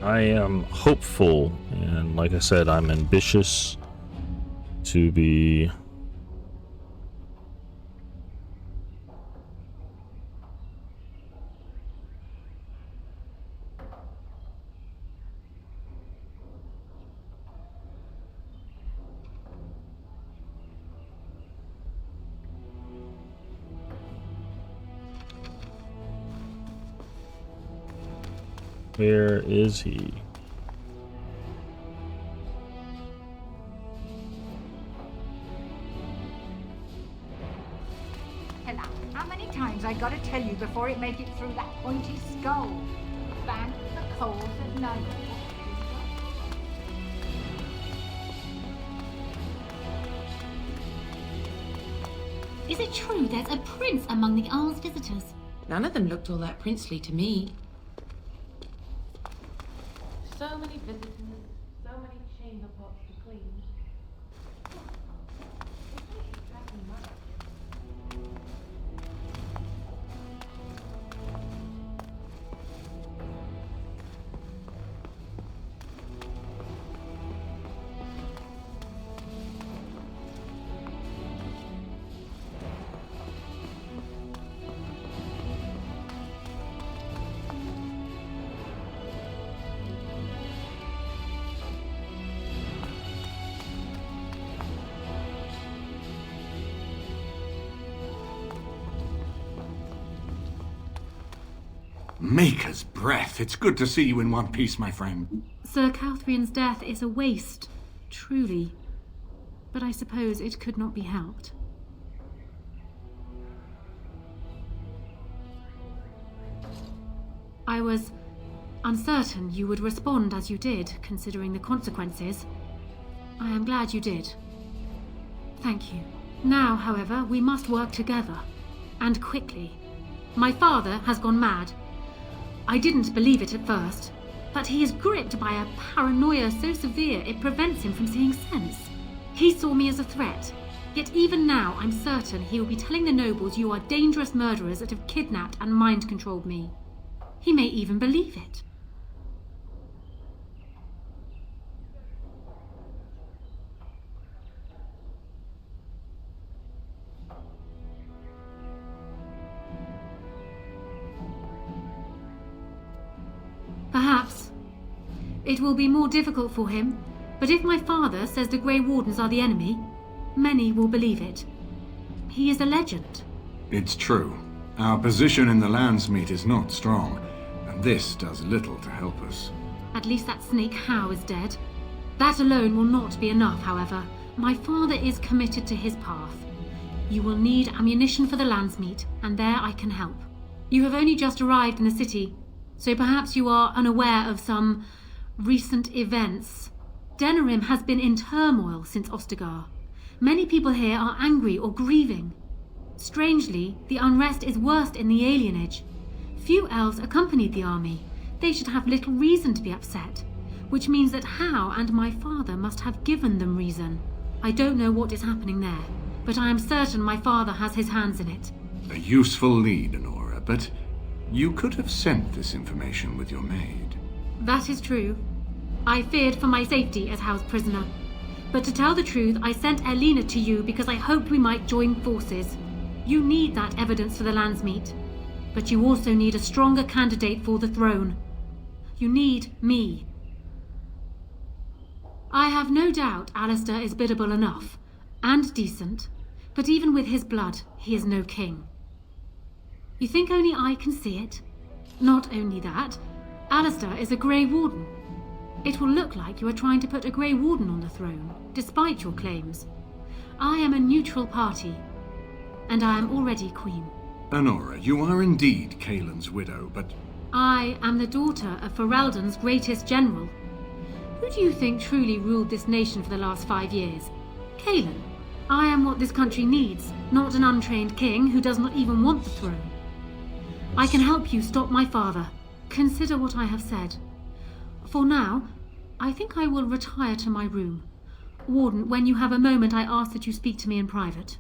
I am hopeful, and like I said, I'm ambitious to be Where is he? Hello. How many times I gotta tell you before it make it through that pointy skull? Ban the coals at night. Is it true there's a prince among the Arl's visitors? None of them looked all that princely to me. So many visitors, so many chamber pots to clean. Maker's breath. It's good to see you in one piece, my friend. Sir Calthrian's death is a waste, truly. But I suppose it could not be helped. I was uncertain you would respond as you did, considering the consequences. I am glad you did. Thank you. Now, however, we must work together. And quickly. My father has gone mad. I didn't believe it at first, but he is gripped by a paranoia so severe it prevents him from seeing sense. He saw me as a threat, yet even now I'm certain he will be telling the nobles you are dangerous murderers that have kidnapped and mind-controlled me. He may even believe it. Perhaps. It will be more difficult for him, but if my father says the Grey Wardens are the enemy, many will believe it. He is a legend. It's true. Our position in the Landsmeet is not strong, and this does little to help us. At least that snake Howe is dead. That alone will not be enough, however. My father is committed to his path. You will need ammunition for the Landsmeet, and there I can help. You have only just arrived in the city, so perhaps you are unaware of some recent events. Denerim has been in turmoil since Ostagar. Many people here are angry or grieving. Strangely, the unrest is worst in the alienage. Few elves accompanied the army. They should have little reason to be upset, which means that Howe and my father must have given them reason. I don't know what is happening there, but I am certain my father has his hands in it. A useful lead, Anora, but you could have sent this information with your maid. That is true. I feared for my safety as Howe's prisoner. But to tell the truth, I sent Elena to you because I hoped we might join forces. You need that evidence for the Landsmeet, but you also need a stronger candidate for the throne. You need me. I have no doubt Alistair is biddable enough, and decent, but even with his blood, he is no king. You think only I can see it? Not only that, Alistair is a Grey Warden. It will look like you are trying to put a Grey Warden on the throne, despite your claims. I am a neutral party, and I am already queen. Anora, you are indeed Cailan's widow, but... I am the daughter of Ferelden's greatest general. Who do you think truly ruled this nation for the last 5 years? Cailan. I am what this country needs, not an untrained king who does not even want the throne. I can help you stop my father. Consider what I have said. For now, I think I will retire to my room. Warden, when you have a moment, I ask that you speak to me in private.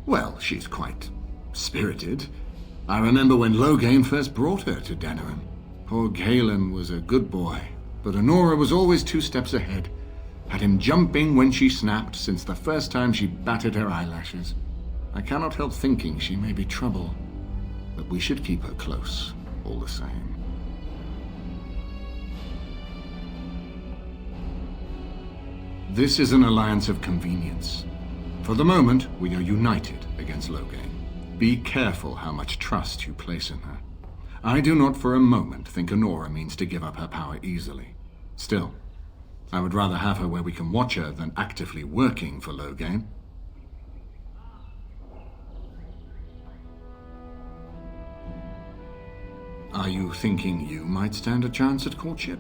Well, she's quite spirited. I remember when Loghain first brought her to Denerim. Poor Cailan was a good boy, but Anora was always 2 steps ahead. Had him jumping when she snapped since the first time she batted her eyelashes. I cannot help thinking she may be trouble, but we should keep her close, all the same. This is an alliance of convenience. For the moment, we are united against Loghain. Be careful how much trust you place in her. I do not for a moment think Anora means to give up her power easily. Still, I would rather have her where we can watch her than actively working for Loghain. Are you thinking you might stand a chance at courtship?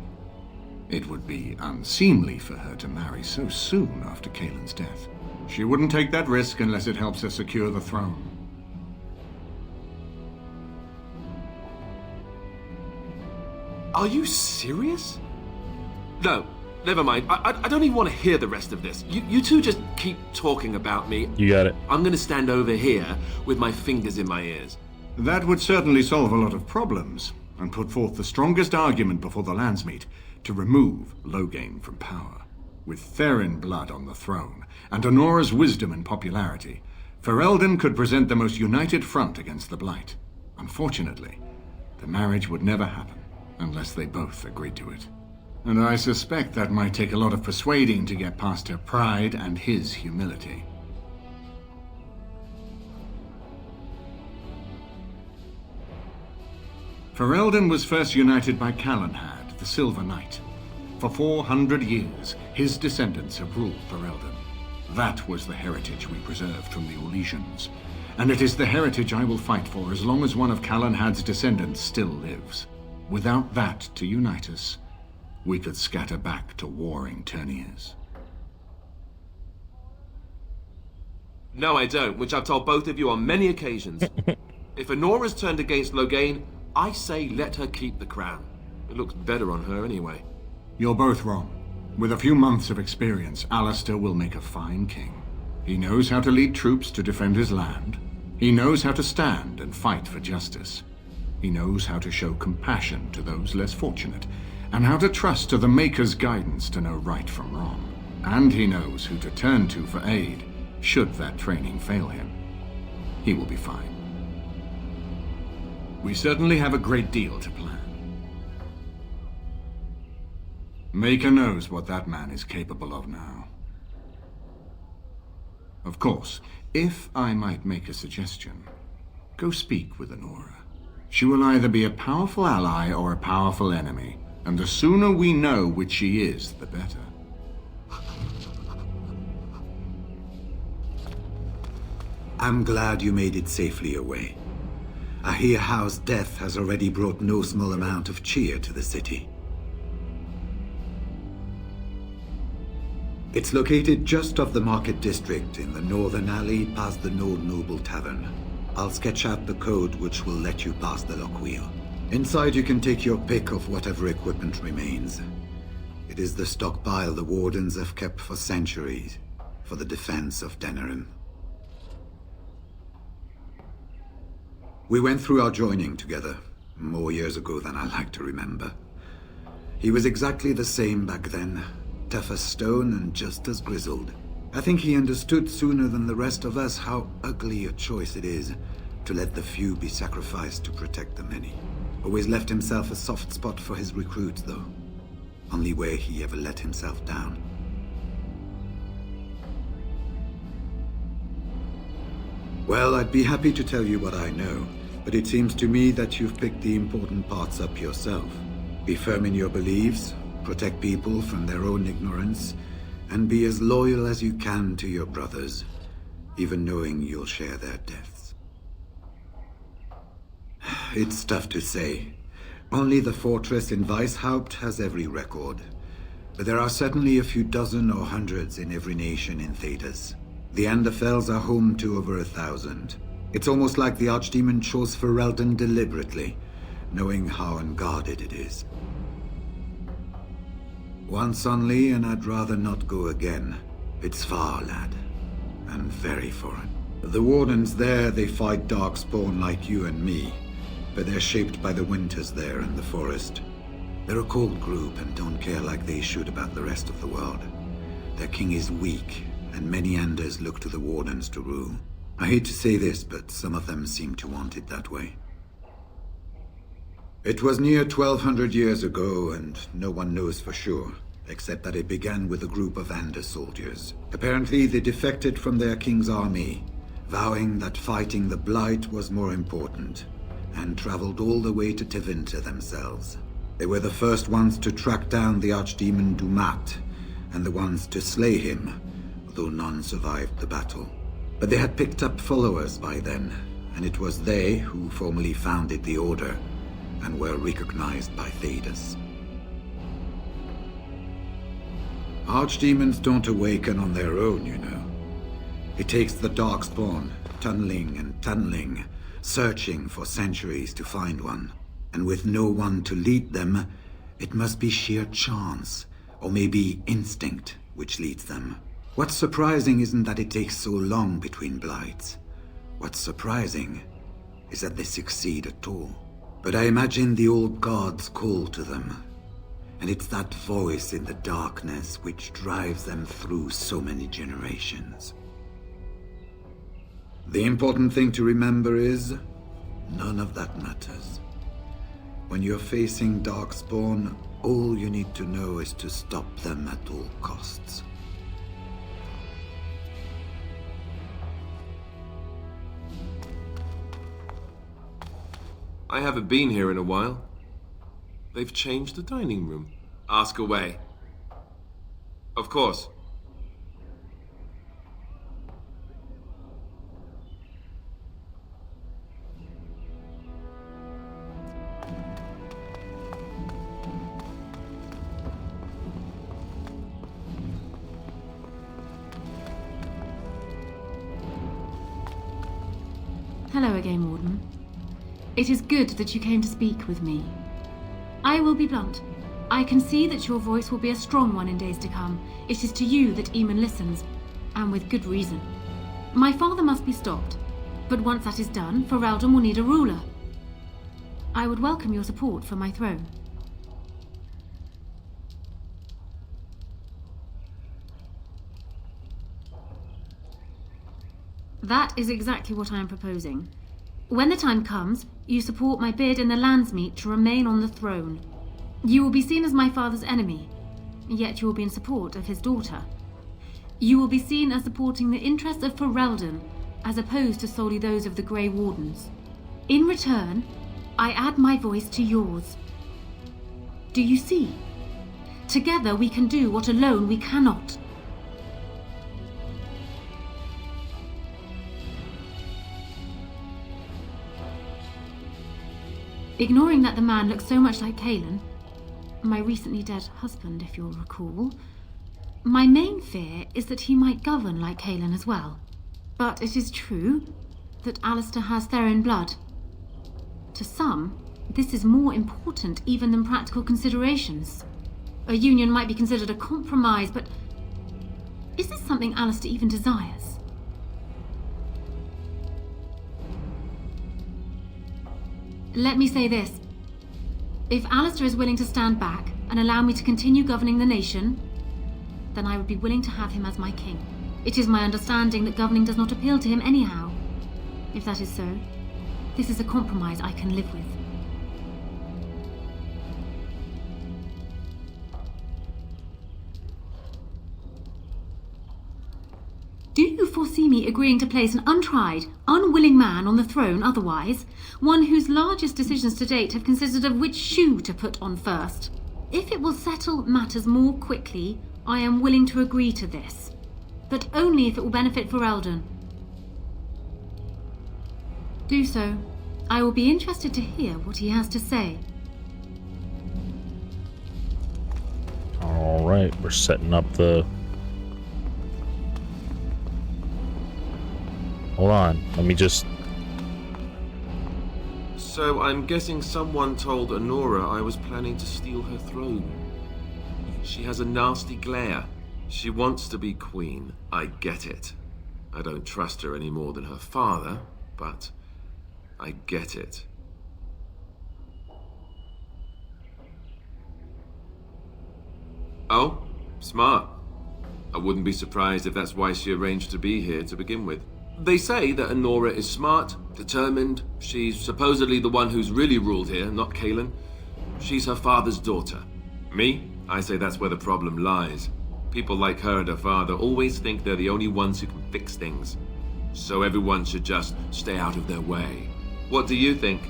It would be unseemly for her to marry so soon after Cailan's death. She wouldn't take that risk unless it helps her secure the throne. Are you serious? No, never mind. I don't even want to hear the rest of this. You two just keep talking about me. You got it. I'm going to stand over here with my fingers in my ears. That would certainly solve a lot of problems, and put forth the strongest argument before the Landsmeet to remove Loghain from power. With Therin blood on the throne, and Anora's wisdom and popularity, Ferelden could present the most united front against the Blight. Unfortunately, the marriage would never happen, unless they both agreed to it. And I suspect that might take a lot of persuading to get past her pride and his humility. Ferelden was first united by Calanhad, the Silver Knight. For 400 years, his descendants have ruled Ferelden. That was the heritage we preserved from the Orlesians. And it is the heritage I will fight for as long as one of Calanhad's descendants still lives. Without that to unite us, we could scatter back to warring Terniers. No, I don't, which I've told both of you on many occasions. If Anora's turned against Loghain, I say let her keep the crown. It looks better on her anyway. You're both wrong. With a few months of experience, Alistair will make a fine king. He knows how to lead troops to defend his land. He knows how to stand and fight for justice. He knows how to show compassion to those less fortunate, and how to trust to the Maker's guidance to know right from wrong. And he knows who to turn to for aid, should that training fail him. He will be fine. We certainly have a great deal to plan. Maker knows what that man is capable of now. Of course, if I might make a suggestion, go speak with Anora. She will either be a powerful ally or a powerful enemy. And the sooner we know which she is, the better. I'm glad you made it safely away. I hear Howe's death has already brought no small amount of cheer to the city. It's located just off the Market District in the northern alley past the Old Noble Tavern. I'll sketch out the code which will let you pass the lock wheel. Inside you can take your pick of whatever equipment remains. It is the stockpile the Wardens have kept for centuries for the defense of Denerim. We went through our joining together, more years ago than I like to remember. He was exactly the same back then, tough as stone and just as grizzled. I think he understood sooner than the rest of us how ugly a choice it is to let the few be sacrificed to protect the many. Always left himself a soft spot for his recruits, though. Only way he ever let himself down. Well, I'd be happy to tell you what I know, but it seems to me that you've picked the important parts up yourself. Be firm in your beliefs, protect people from their own ignorance, and be as loyal as you can to your brothers, even knowing you'll share their deaths. It's tough to say. Only the fortress in Weishaupt has every record, but there are certainly a few dozen or hundreds in every nation in Thedas. The Anderfells are home to over 1,000. It's almost like the Archdemon chose Ferelden deliberately, knowing how unguarded it is. Once only, and I'd rather not go again. It's far, lad, and very foreign. The Wardens there, they fight darkspawn like you and me, but they're shaped by the winters there in the forest. They're a cold group and don't care like they should about the rest of the world. Their king is weak, and many Anders look to the Wardens to rule. I hate to say this, but some of them seem to want it that way. It was near 1,200 years ago, and no one knows for sure, except that it began with a group of Anders soldiers. Apparently, they defected from their king's army, vowing that fighting the Blight was more important, and traveled all the way to Tevinter themselves. They were the first ones to track down the Archdemon Dumat, and the ones to slay him, though none survived the battle. But they had picked up followers by then, and it was they who formally founded the Order, and were recognized by Thedas. Archdemons don't awaken on their own, you know. It takes the darkspawn, tunneling and tunneling, searching for centuries to find one. And with no one to lead them, it must be sheer chance, or maybe instinct, which leads them. What's surprising isn't that it takes so long between blights. What's surprising is that they succeed at all. But I imagine the old gods call to them, and it's that voice in the darkness which drives them through so many generations. The important thing to remember is, none of that matters. When you're facing darkspawn, all you need to know is to stop them at all costs. I haven't been here in a while. They've changed the dining room. Ask away. Of course. Hello again, Warden. It is good that you came to speak with me. I will be blunt. I can see that your voice will be a strong one in days to come. It is to you that Eamon listens, and with good reason. My father must be stopped, but once that is done, Ferelden will need a ruler. I would welcome your support for my throne. That is exactly what I am proposing. When the time comes, you support my bid in the Landsmeet to remain on the throne. You will be seen as my father's enemy, yet you will be in support of his daughter. You will be seen as supporting the interests of Ferelden, as opposed to solely those of the Grey Wardens. In return, I add my voice to yours. Do you see? Together we can do what alone we cannot. Ignoring that the man looks so much like Cailan, my recently dead husband, if you'll recall, my main fear is that he might govern like Cailan as well. But it is true that Alistair has Therin blood. To some, this is more important even than practical considerations. A union might be considered a compromise, but is this something Alistair even desires? Let me say this. If Alistair is willing to stand back and allow me to continue governing the nation, then I would be willing to have him as my king. It is my understanding that governing does not appeal to him anyhow. If that is so, this is a compromise I can live with. Do you foresee me agreeing to place an untried, unwilling man on the throne otherwise? One whose largest decisions to date have consisted of which shoe to put on first? If it will settle matters more quickly, I am willing to agree to this. But only if it will benefit Ferelden. Do so. I will be interested to hear what he has to say. Alright, we're setting up the... Hold on, let me just... So I'm guessing someone told Anora I was planning to steal her throne. She has a nasty glare. She wants to be queen. I get it. I don't trust her any more than her father, but I get it. Oh, smart. I wouldn't be surprised if that's why she arranged to be here to begin with. They say that Anora is smart, determined. She's supposedly the one who's really ruled here, not Cailan. She's her father's daughter. Me? I say that's where the problem lies. People like her and her father always think they're the only ones who can fix things. So everyone should just stay out of their way. What do you think?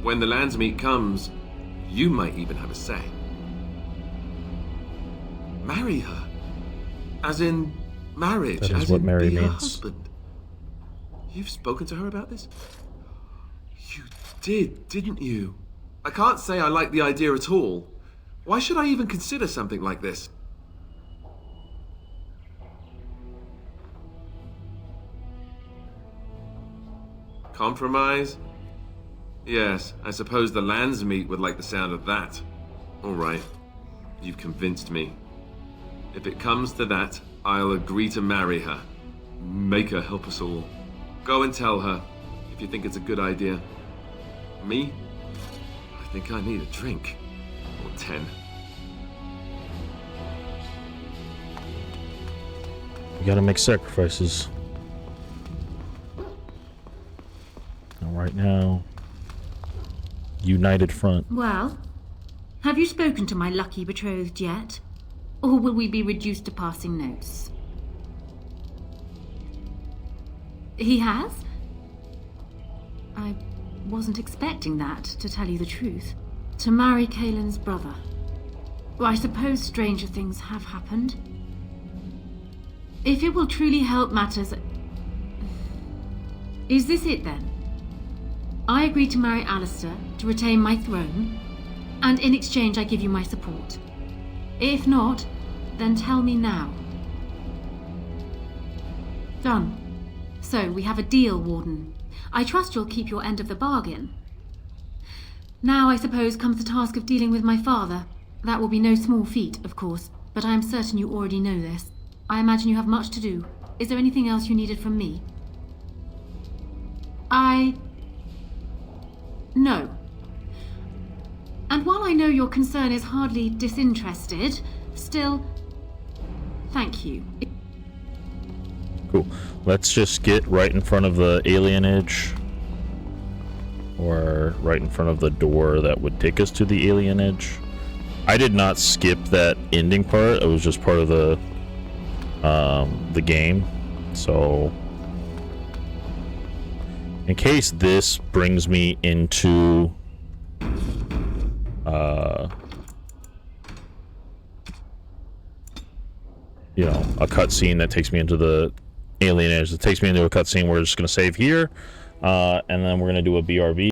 When the Landsmeet comes, you might even have a say. Marry her? As in marriage? That is as what in marry be her means. husband? You've spoken to her about this? You did, didn't you? I can't say I like the idea at all. Why should I even consider something like this? Compromise? Yes, I suppose the Landsmeet would like the sound of that. All right, you've convinced me. If it comes to that, I'll agree to marry her. Make her help us all. Go and tell her, if you think it's a good idea. Me? I think I need a drink. Or 10. We gotta make sacrifices. And right now, united front. Well, have you spoken to my lucky betrothed yet? Or will we be reduced to passing notes? He has? I wasn't expecting that, to tell you the truth. To marry Cailan's brother. Well, I suppose stranger things have happened. If it will truly help matters... Is this it then? I agree to marry Alistair to retain my throne, and in exchange I give you my support. If not, then tell me now. Done. So, we have a deal, Warden. I trust you'll keep your end of the bargain. Now, I suppose, comes the task of dealing with my father. That will be no small feat, of course, but I am certain you already know this. I imagine you have much to do. Is there anything else you needed from me? No. And while I know your concern is hardly disinterested, still, thank you. Cool. Let's just get right in front of the alienage. Or right in front of the door that would take us to the alienage. I did not skip that ending part. It was just part of the game. So in case this brings me into you know, a cutscene that takes me into the Alien Age. It takes me into a cutscene where we're just going to save here, and then we're going to do a BRB.